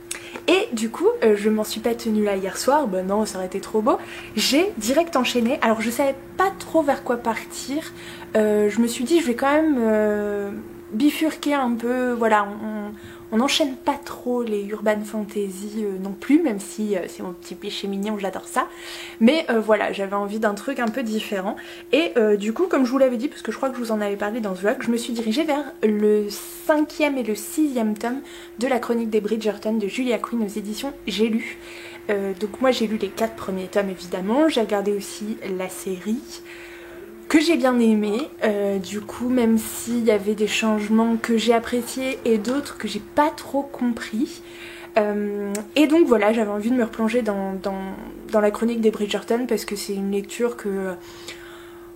Et du coup, je m'en suis pas tenue là hier soir, bah non, ça aurait été trop beau. J'ai direct enchaîné, alors je savais pas trop vers quoi partir. Je me suis dit, je vais quand même bifurquer un peu, voilà, on n'enchaîne pas trop les urban fantasy non plus, même si c'est mon petit péché mignon, j'adore ça. Mais voilà, j'avais envie d'un truc un peu différent. Et du coup, comme je vous l'avais dit, parce que je crois que je vous en avais parlé dans ce vlog, je me suis dirigée vers le 5e et le 6e tome de la chronique des Bridgerton de Julia Quinn aux éditions J'ai lu. Donc moi j'ai lu les 4 premiers tomes évidemment, j'ai regardé aussi la série que j'ai bien aimé, du coup même s'il y avait des changements que j'ai appréciés et d'autres que j'ai pas trop compris. Et donc voilà, j'avais envie de me replonger dans la chronique des Bridgerton parce que c'est une lecture que...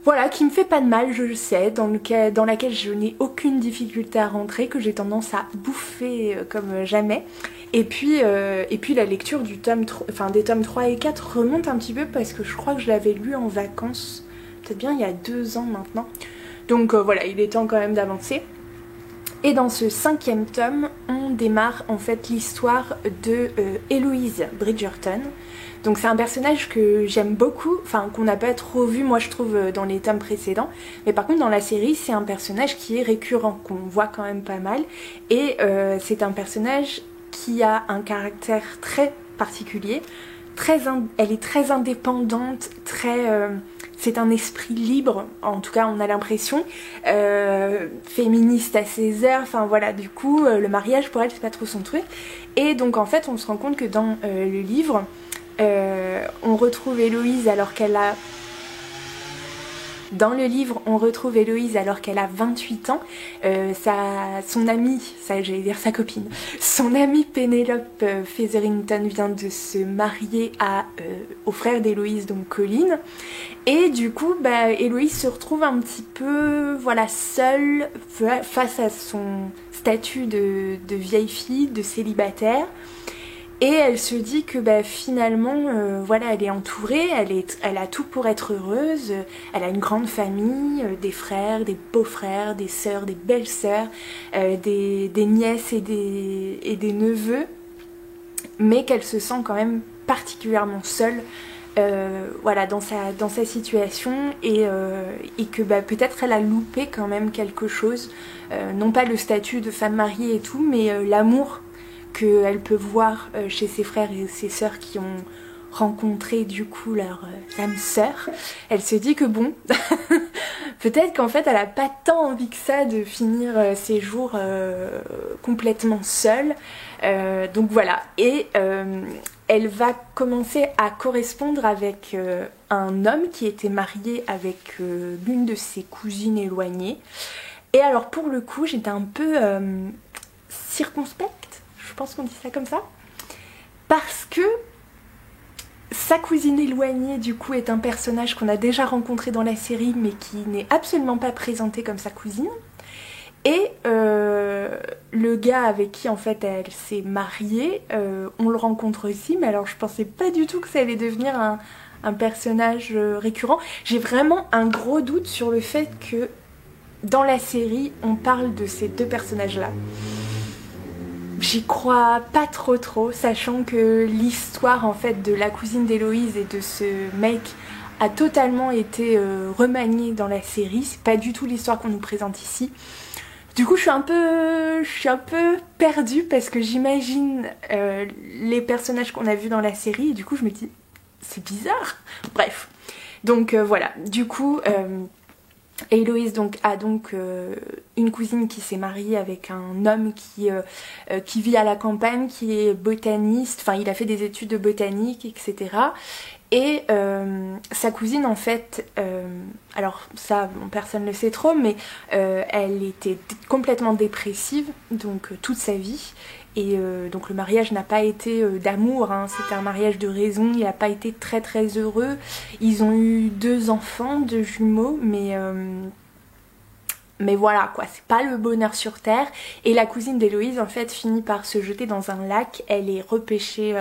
voilà, qui me fait pas de mal, je le sais, dans laquelle je n'ai aucune difficulté à rentrer, que j'ai tendance à bouffer comme jamais. Et puis la lecture du des tomes 3 et 4 remonte un petit peu parce que je crois que je l'avais lu en vacances, peut-être bien il y a 2 ans maintenant. Donc voilà, il est temps quand même d'avancer. Et dans ce 5e tome, on démarre en fait l'histoire de Héloïse Bridgerton. Donc c'est un personnage que j'aime beaucoup, enfin qu'on n'a pas trop vu moi je trouve dans les tomes précédents. Mais par contre dans la série c'est un personnage qui est récurrent, qu'on voit quand même pas mal. Et c'est un personnage qui a un caractère très particulier. Elle est très indépendante, c'est un esprit libre, en tout cas on a l'impression, féministe à ses heures, enfin voilà, du coup le mariage pour elle c'est pas trop son truc. Et donc en fait on se rend compte que dans le livre, on retrouve Héloïse alors qu'elle a... Dans le livre, on retrouve Héloïse alors qu'elle a 28 ans. Son amie, j'allais dire sa copine, son amie Penelope Featherington vient de se marier au frère d'Héloïse, donc Colin. Et du coup, Héloïse se retrouve un petit peu seule face à son statut de vieille fille, de célibataire. Et elle se dit que finalement, elle est entourée, elle a tout pour être heureuse, elle a une grande famille, des frères, des beaux-frères, des sœurs, des belles-sœurs, des nièces et des neveux, mais qu'elle se sent quand même particulièrement seule dans sa situation et que peut-être elle a loupé quand même quelque chose, non pas le statut de femme mariée et tout, mais l'amour qu'elle peut voir chez ses frères et ses sœurs qui ont rencontré du coup leur âme sœur. Elle se dit que bon, peut-être qu'en fait elle a pas tant envie que ça de finir ses jours complètement seule. Donc voilà, et elle va commencer à correspondre avec un homme qui était marié avec l'une de ses cousines éloignées. Et alors pour le coup j'étais un peu circonspecte, je pense qu'on dit ça comme ça, parce que sa cousine éloignée du coup est un personnage qu'on a déjà rencontré dans la série mais qui n'est absolument pas présenté comme sa cousine. Et le gars avec qui en fait elle s'est mariée, on le rencontre aussi, mais alors je pensais pas du tout que ça allait devenir un personnage récurrent. J'ai vraiment un gros doute sur le fait que dans la série on parle de ces deux personnages là. J'y crois pas trop, sachant que l'histoire en fait de la cousine d'Héloïse et de ce mec a totalement été remaniée dans la série. C'est pas du tout l'histoire qu'on nous présente ici. Du coup je suis un peu perdue parce que j'imagine les personnages qu'on a vus dans la série et du coup je me dis c'est bizarre. Bref, donc voilà, du coup Héloïse a une cousine qui s'est mariée avec un homme qui vit à la campagne, qui est botaniste, enfin il a fait des études de botanique, etc. Et sa cousine en fait, alors ça personne ne le sait trop, mais elle était complètement dépressive donc toute sa vie. Et donc le mariage n'a pas été d'amour, hein, c'était un mariage de raison, il n'a pas été très heureux. Ils ont eu 2 enfants, 2 jumeaux, mais voilà quoi, c'est pas le bonheur sur terre. Et la cousine d'Héloïse en fait finit par se jeter dans un lac, elle est repêchée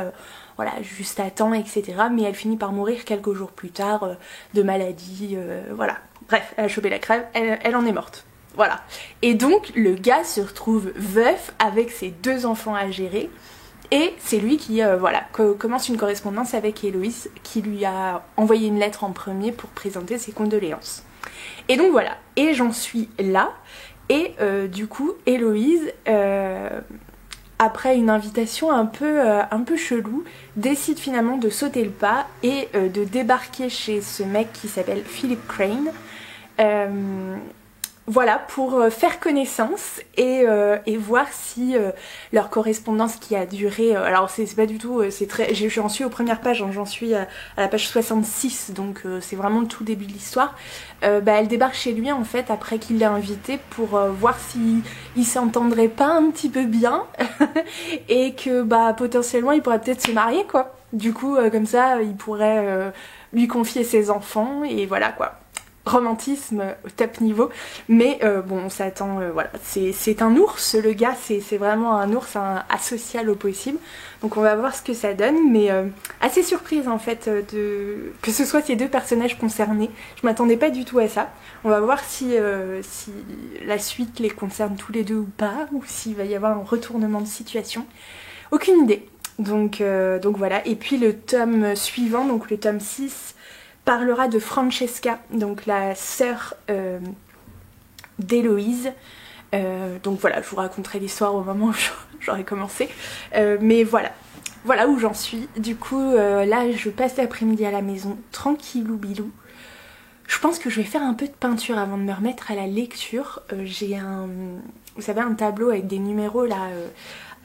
juste à temps, etc. Mais elle finit par mourir quelques jours plus tard de maladie, voilà. Bref, elle a chopé la crève, elle en est morte. Voilà. Et donc le gars se retrouve veuf avec ses 2 enfants à gérer. Et c'est lui qui commence une correspondance avec Héloïse, qui lui a envoyé une lettre en premier pour présenter ses condoléances. Et donc voilà, et j'en suis là. Et du coup Héloïse après une invitation un peu chelou, décide finalement de sauter le pas et de débarquer chez ce mec qui s'appelle Philip Crane. Voilà, pour faire connaissance et voir si leur correspondance qui a duré... alors c'est pas du tout... j'en suis aux premières pages, hein, j'en suis à la page 66, donc c'est vraiment le tout début de l'histoire. Elle débarque chez lui en fait après qu'il l'a invité pour voir s'il s'entendrait pas un petit peu bien et que potentiellement il pourrait peut-être se marier quoi. Du coup comme ça il pourrait lui confier ses enfants et voilà quoi. Romantisme au top niveau, mais bon on s'attend, voilà, c'est un ours, le gars c'est vraiment un ours, asocial au possible, donc on va voir ce que ça donne, mais assez surprise en fait que ce soit ces deux personnages concernés, je m'attendais pas du tout à ça. On va voir si la suite les concerne tous les deux ou pas, ou s'il va y avoir un retournement de situation, aucune idée. Donc voilà, et puis le tome suivant, donc le tome 6, parlera de Francesca, donc la sœur d'Héloïse. Donc voilà, je vous raconterai l'histoire au moment où j'aurai commencé. Mais voilà où j'en suis. Du coup, là, je passe l'après-midi à la maison, tranquillou bilou. Je pense que je vais faire un peu de peinture avant de me remettre à la lecture. J'ai vous savez, un tableau avec des numéros là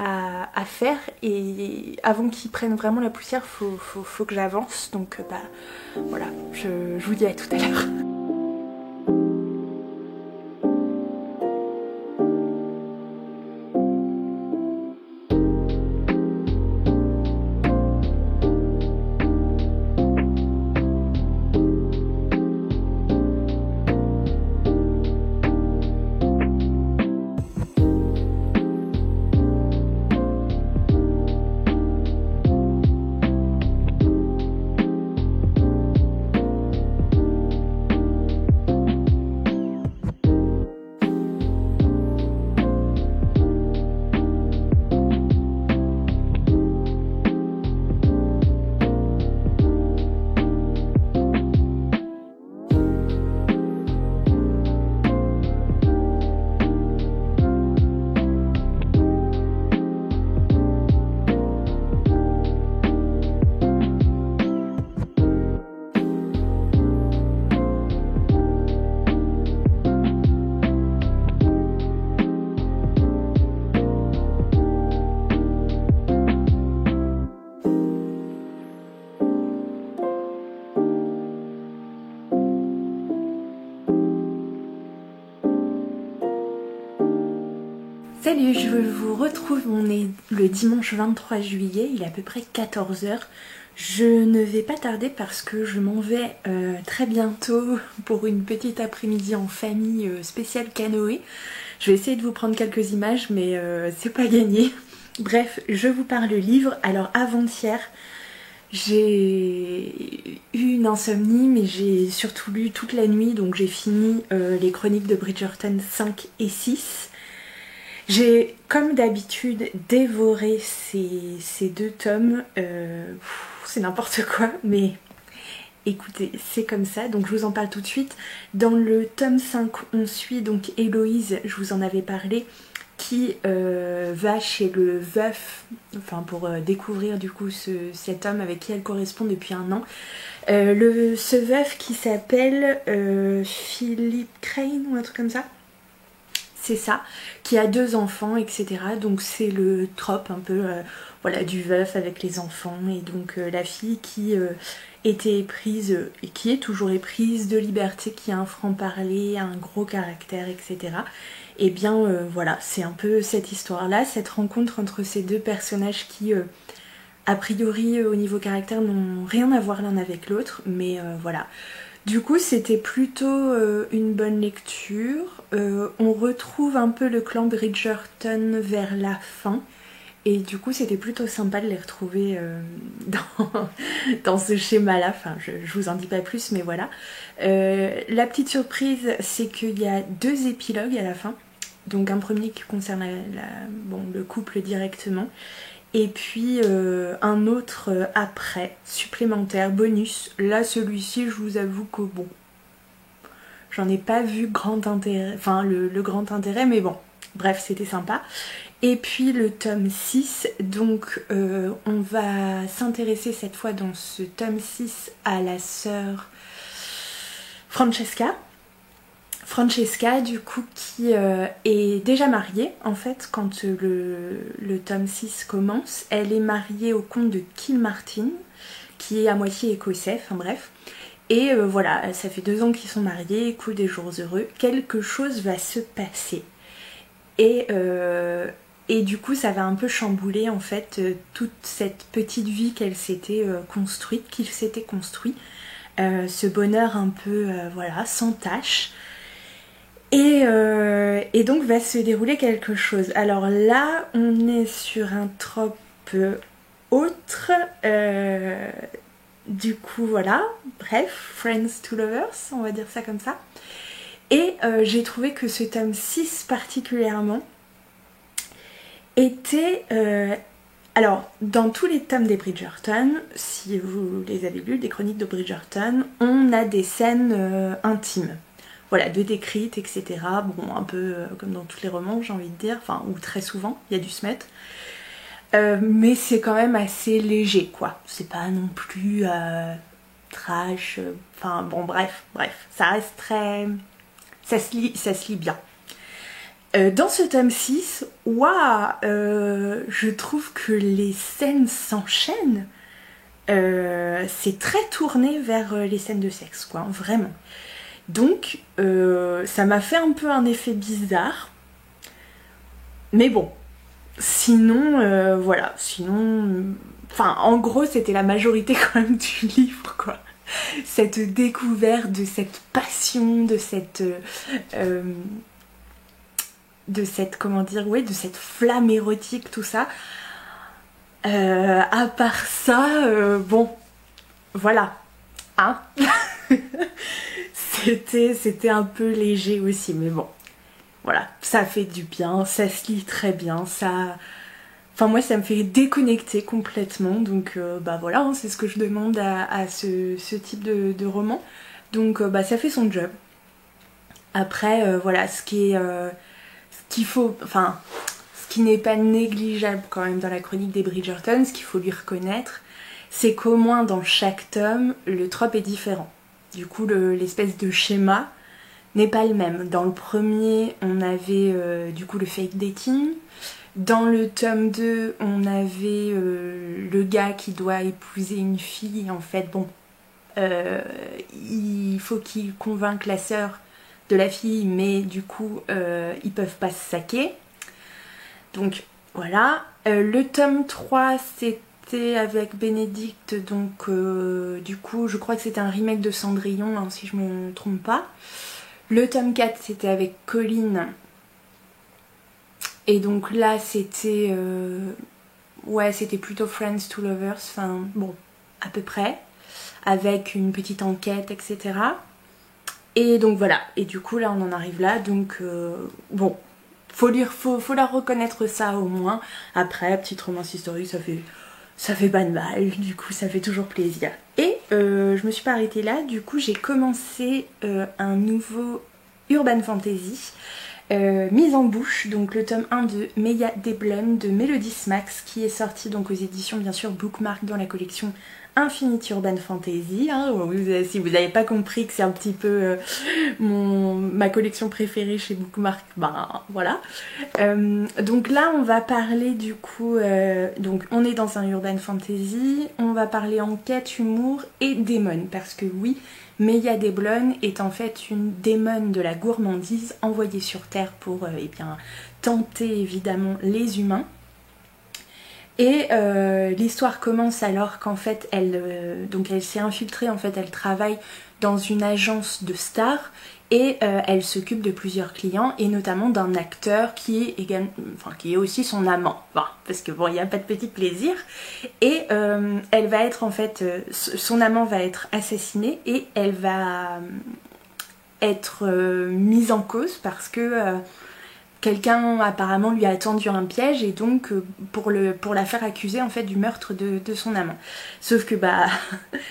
à faire, et avant qu'ils prennent vraiment la poussière, faut que j'avance. Donc voilà, je vous dis à tout à l'heure. Salut, je vous retrouve, on est le dimanche 23 juillet, il est à peu près 14 h. Je ne vais pas tarder parce que je m'en vais très bientôt pour une petite après-midi en famille spéciale canoë. Je vais essayer de vous prendre quelques images, mais c'est pas gagné. Bref, je vous parle livre. Alors avant-hier, j'ai eu une insomnie, mais j'ai surtout lu toute la nuit, donc j'ai fini les chroniques de Bridgerton 5 et 6. J'ai, comme d'habitude, dévoré ces deux tomes. C'est n'importe quoi, mais écoutez, c'est comme ça, donc je vous en parle tout de suite. Dans le tome 5, on suit donc Héloïse, je vous en avais parlé, qui va chez le veuf, enfin pour découvrir du coup cet homme avec qui elle correspond depuis un an. Ce veuf qui s'appelle Philip Crane ou un truc comme ça. C'est ça, qui a 2 enfants, etc. Donc c'est le trope un peu voilà, du veuf avec les enfants. Et donc la fille qui était éprise, et qui est toujours éprise de liberté, qui a un franc-parler, un gros caractère, etc. Et bien voilà, c'est un peu cette histoire-là, cette rencontre entre ces deux personnages qui, a priori, au niveau caractère, n'ont rien à voir l'un avec l'autre. Mais voilà. Du coup, c'était plutôt une bonne lecture. On retrouve un peu le clan Bridgerton vers la fin. Et du coup, c'était plutôt sympa de les retrouver dans ce schéma-là. Enfin, je vous en dis pas plus, mais voilà. La petite surprise, c'est qu'il y a 2 épilogues à la fin. Donc un premier qui concerne le couple directement. Et puis un autre après, supplémentaire, bonus. Là, celui-ci, je vous avoue que bon, j'en ai pas vu grand intérêt, enfin le grand intérêt, mais bon, bref, c'était sympa. Et puis le tome 6, donc on va s'intéresser cette fois dans ce tome 6 à la sœur Francesca. Francesca, du coup, qui est déjà mariée, en fait, quand le tome 6 commence. Elle est mariée au comte de Kilmartin, qui est à moitié écossais, enfin bref. Et voilà, ça fait 2 ans qu'ils sont mariés, cool, des jours heureux. Quelque chose va se passer. Et du coup, ça va un peu chambouler, en fait, toute cette petite vie qu'elle s'était construite, qu'il s'était construit. Ce bonheur un peu, voilà, sans tâche. Et donc va se dérouler quelque chose. Alors là, on est sur un trope autre. Du coup, voilà. Bref, Friends to Lovers, on va dire ça comme ça. Et j'ai trouvé que ce tome 6 particulièrement était... alors, dans tous les tomes des Bridgerton, si vous les avez lus, des chroniques de Bridgerton, on a des scènes intimes. Voilà, de décrites, etc. Bon, un peu comme dans tous les romans, j'ai envie de dire, enfin, ou très souvent, il y a dû se mettre. Mais c'est quand même assez léger, quoi. C'est pas non plus trash, enfin, bon, bref, ça reste très... ça se lit bien. Dans ce tome 6, waouh, je trouve que les scènes s'enchaînent. C'est très tourné vers les scènes de sexe, quoi, vraiment. Donc, ça m'a fait un peu un effet bizarre. Mais bon, sinon, voilà, sinon... Enfin, en gros, c'était la majorité quand même du livre, quoi. Cette découverte de cette passion, de cette... comment dire, ouais, de cette flamme érotique, tout ça. À part ça, bon, voilà, hein. C'était un peu léger aussi, mais bon, voilà, ça fait du bien, ça se lit très bien, ça... Enfin, moi, ça me fait déconnecter complètement, donc bah voilà, hein, c'est ce que je demande à ce type de roman. Donc, bah ça fait son job. Après, voilà, ce qu'il faut... Enfin, ce qui n'est pas négligeable quand même dans la chronique des Bridgerton, ce qu'il faut lui reconnaître, c'est qu'au moins dans chaque tome, le trope est différent. Du coup, l'espèce de schéma n'est pas le même. Dans le premier, on avait du coup le fake dating. Dans le tome 2, on avait le gars qui doit épouser une fille. En fait, bon, il faut qu'il convainque la sœur de la fille, mais du coup, ils peuvent pas se saquer. Donc, voilà. Le tome 3, c'était avec Bénédicte, donc du coup je crois que c'était un remake de Cendrillon, hein, si je me trompe pas. Le tome 4 c'était avec Colline, et donc là c'était ouais, c'était plutôt Friends to Lovers, enfin bon, à peu près, avec une petite enquête, etc. Et donc voilà, et du coup là on en arrive là, donc bon, faut la reconnaître, ça au moins. Après, petite romance historique, ça fait pas de mal, du coup ça fait toujours plaisir. Et je me suis pas arrêtée là, du coup j'ai commencé un nouveau Urban Fantasy, mise en bouche, donc le tome 1 de Meya Deblun de Melody Smax, qui est sorti donc aux éditions bien sûr Bookmark dans la collection Infinite Urban Fantasy, hein. Si vous n'avez pas compris que c'est un petit peu ma collection préférée chez Bookmark, ben voilà. Donc là on va parler du coup, donc on est dans un Urban Fantasy, on va parler enquête, humour et démon, parce que oui, Meya Deblun est en fait une démon de la gourmandise envoyée sur Terre pour eh bien, tenter évidemment les humains. Et l'histoire commence alors qu'en fait elle s'est infiltrée, en fait elle travaille dans une agence de stars et elle s'occupe de plusieurs clients et notamment d'un acteur qui est aussi son amant, enfin, parce que bon, il n'y a pas de petit plaisir. Et elle va être en fait, son amant va être assassiné et elle va être mise en cause parce que quelqu'un apparemment lui a tendu un piège et donc pour la faire accuser en fait du meurtre de son amant. Sauf que bah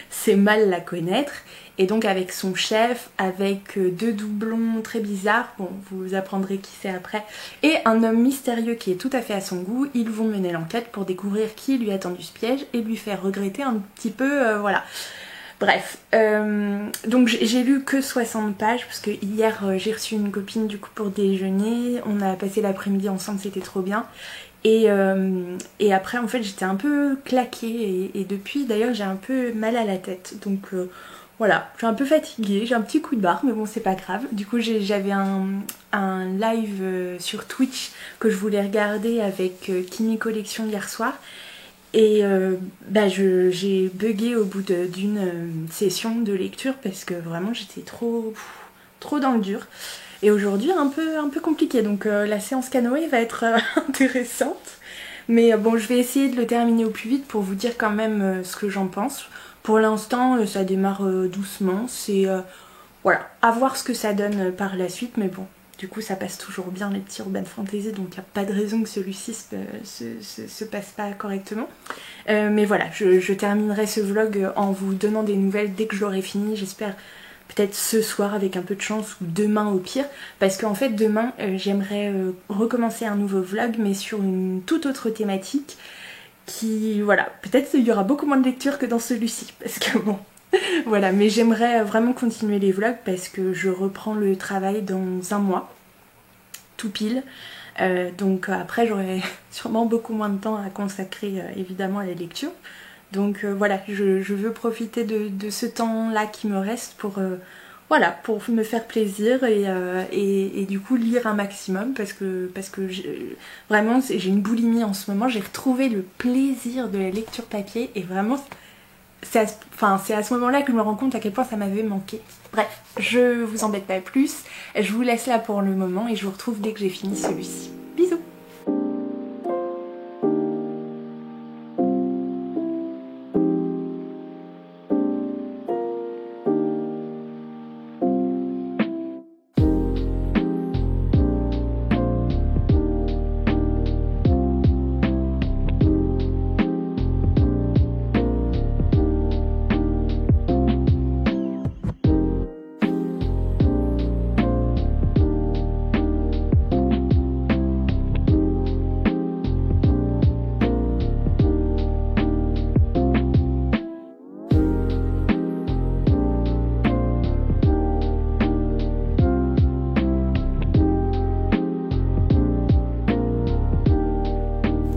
c'est mal la connaître et donc avec son chef, avec deux doublons très bizarres, bon vous apprendrez qui c'est après, et un homme mystérieux qui est tout à fait à son goût, ils vont mener l'enquête pour découvrir qui lui a tendu ce piège et lui faire regretter un petit peu, voilà. Bref, donc j'ai lu que 60 pages parce que hier j'ai reçu une copine du coup pour déjeuner, on a passé l'après-midi ensemble, c'était trop bien. Et après en fait j'étais un peu claquée et depuis d'ailleurs j'ai un peu mal à la tête. Donc voilà, je suis un peu fatiguée, j'ai un petit coup de barre mais bon c'est pas grave. Du coup j'avais un live sur Twitch que je voulais regarder avec Kimi Collection hier soir. Et bah j'ai bugué au bout d'une session de lecture parce que vraiment j'étais trop dans le dur. Et aujourd'hui un peu compliqué, donc la séance canoë va être intéressante. Mais bon, je vais essayer de le terminer au plus vite pour vous dire quand même ce que j'en pense. Pour l'instant ça démarre doucement, c'est voilà, à voir ce que ça donne par la suite, mais bon. Du coup ça passe toujours bien les petits urban fantasy, donc il n'y a pas de raison que celui-ci se passe pas correctement. Mais voilà, je terminerai ce vlog en vous donnant des nouvelles dès que je l'aurai fini, j'espère peut-être ce soir avec un peu de chance ou demain au pire. Parce qu'en fait demain j'aimerais recommencer un nouveau vlog mais sur une toute autre thématique qui, voilà, peut-être il y aura beaucoup moins de lecture que dans celui-ci parce que bon... Voilà, mais j'aimerais vraiment continuer les vlogs parce que je reprends le travail dans un mois, tout pile. Donc après j'aurai sûrement beaucoup moins de temps à consacrer évidemment à la lecture. Donc voilà, je veux profiter de ce temps-là qui me reste pour, voilà, pour me faire plaisir et du coup lire un maximum parce que vraiment j'ai une boulimie en ce moment. J'ai retrouvé le plaisir de la lecture papier et vraiment... c'est à ce moment-là que je me rends compte à quel point ça m'avait manqué. Bref, je vous embête pas plus, je vous laisse là pour le moment et je vous retrouve dès que j'ai fini celui-ci. Bisous!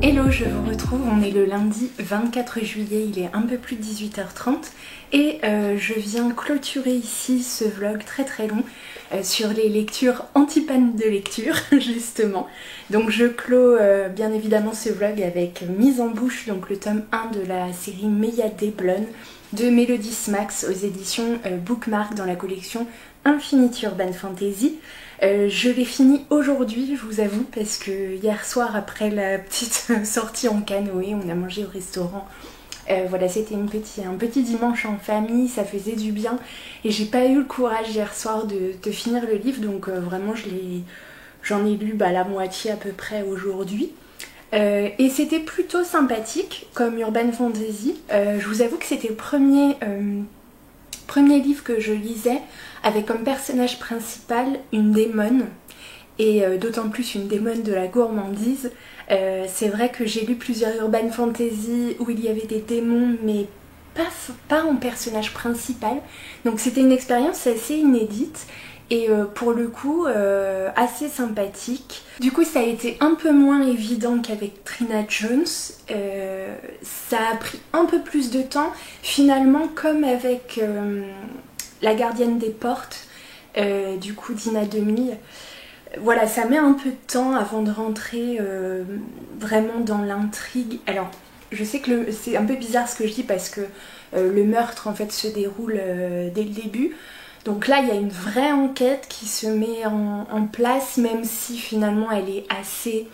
Hello, je vous retrouve, on est le lundi 24 juillet, il est un peu plus de 18h30 et je viens clôturer ici ce vlog très long sur les lectures anti-panne de lecture justement. Donc je clôt bien évidemment ce vlog avec Mise en bouche, donc le tome 1 de la série Meyade Blonde de Mélodie Smax aux éditions Bookmark dans la collection Infinity Urban Fantasy. Je l'ai fini aujourd'hui, je vous avoue, parce que hier soir, après la petite sortie en canoë, on a mangé au restaurant. Voilà, c'était un petit dimanche en famille, ça faisait du bien. Et j'ai pas eu le courage hier soir de finir le livre, donc vraiment j'en ai lu la moitié à peu près aujourd'hui. Et c'était plutôt sympathique comme Urban Fantasy. Je vous avoue que c'était le premier livre que je lisais avec comme personnage principal une démone et d'autant plus une démone de la gourmandise. C'est vrai que j'ai lu plusieurs urban fantasy où il y avait des démons mais pas en personnage principal, donc c'était une expérience assez inédite et pour le coup assez sympathique. Du coup ça a été un peu moins évident qu'avec Trina Jones, ça a pris un peu plus de temps finalement, comme avec La gardienne des portes du coup d'Ina Demi. Voilà, ça met un peu de temps avant de rentrer vraiment dans l'intrigue. Alors je sais que c'est un peu bizarre ce que je dis parce que le meurtre en fait se déroule dès le début. Donc là il y a une vraie enquête qui se met en place, même si finalement elle est assez...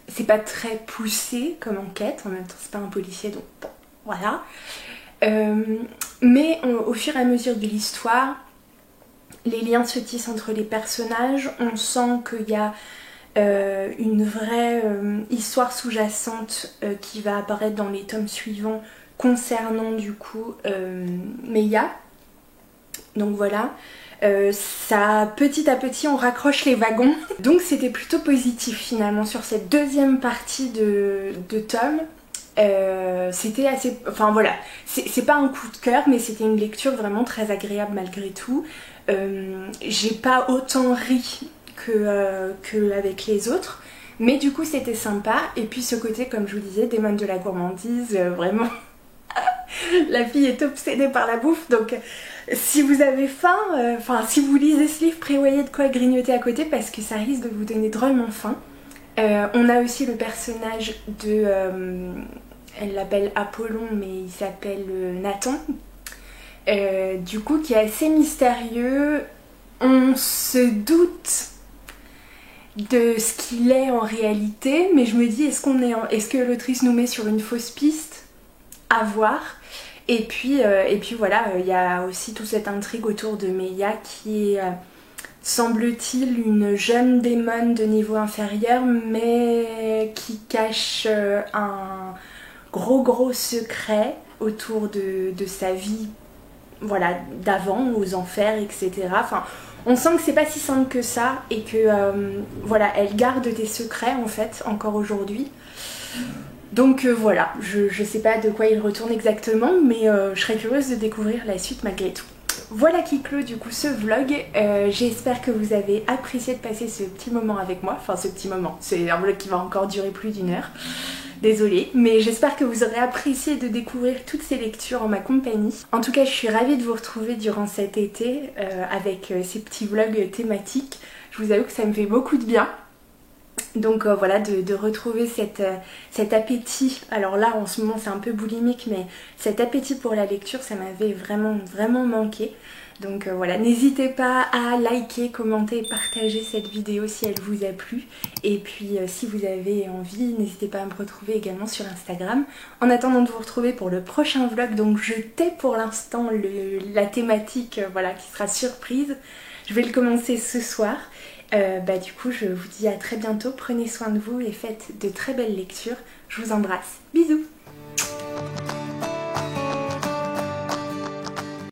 c'est pas très poussé comme enquête, en même temps c'est pas un policier donc bon, voilà. Mais au fur et à mesure de l'histoire, Les liens se tissent entre les personnages, on sent qu'il y a une vraie histoire sous-jacente qui va apparaître dans les tomes suivants concernant du coup Meiya. Donc voilà, ça petit à petit on raccroche les wagons. Donc c'était plutôt positif finalement sur cette deuxième partie de tome. C'était assez... Enfin voilà, c'est pas un coup de cœur mais c'était une lecture vraiment très agréable malgré tout. J'ai pas autant ri que avec les autres, mais du coup c'était sympa. Et puis ce côté, comme je vous disais, démon de la gourmandise, vraiment la fille est obsédée par la bouffe, donc si vous avez faim, si vous lisez ce livre, prévoyez de quoi grignoter à côté parce que ça risque de vous donner drôlement faim. On a aussi le personnage de... elle l'appelle Apollon mais il s'appelle Nathan, du coup qui est assez mystérieux. On se doute de ce qu'il est en réalité, mais je me dis est-ce que l'autrice nous met sur une fausse piste? À voir. Et puis voilà, il y a aussi toute cette intrigue autour de Meiya qui est, semble-t-il, une jeune démone de niveau inférieur, mais qui cache un gros secret autour de sa vie, voilà, d'avant, aux enfers, etc. Enfin, on sent que c'est pas si simple que ça et que voilà, elle garde des secrets en fait encore aujourd'hui. Donc voilà, je sais pas de quoi il retourne exactement, mais je serais curieuse de découvrir la suite malgré tout. Voilà qui clôt du coup ce vlog. J'espère que vous avez apprécié de passer ce petit moment avec moi. Enfin ce petit moment, c'est un vlog qui va encore durer plus d'1 heure. Désolée, mais j'espère que vous aurez apprécié de découvrir toutes ces lectures en ma compagnie. En tout cas, je suis ravie de vous retrouver durant cet été avec ces petits vlogs thématiques. Je vous avoue que ça me fait beaucoup de bien. Donc voilà, de retrouver cet appétit. Alors là, en ce moment, c'est un peu boulimique, mais cet appétit pour la lecture, ça m'avait vraiment manqué. Donc voilà, n'hésitez pas à liker, commenter et partager cette vidéo si elle vous a plu. Et puis si vous avez envie, n'hésitez pas à me retrouver également sur Instagram. En attendant de vous retrouver pour le prochain vlog, donc je tais pour l'instant la thématique voilà, qui sera surprise. Je vais le commencer ce soir. Du coup, je vous dis à très bientôt. Prenez soin de vous et faites de très belles lectures. Je vous embrasse. Bisous!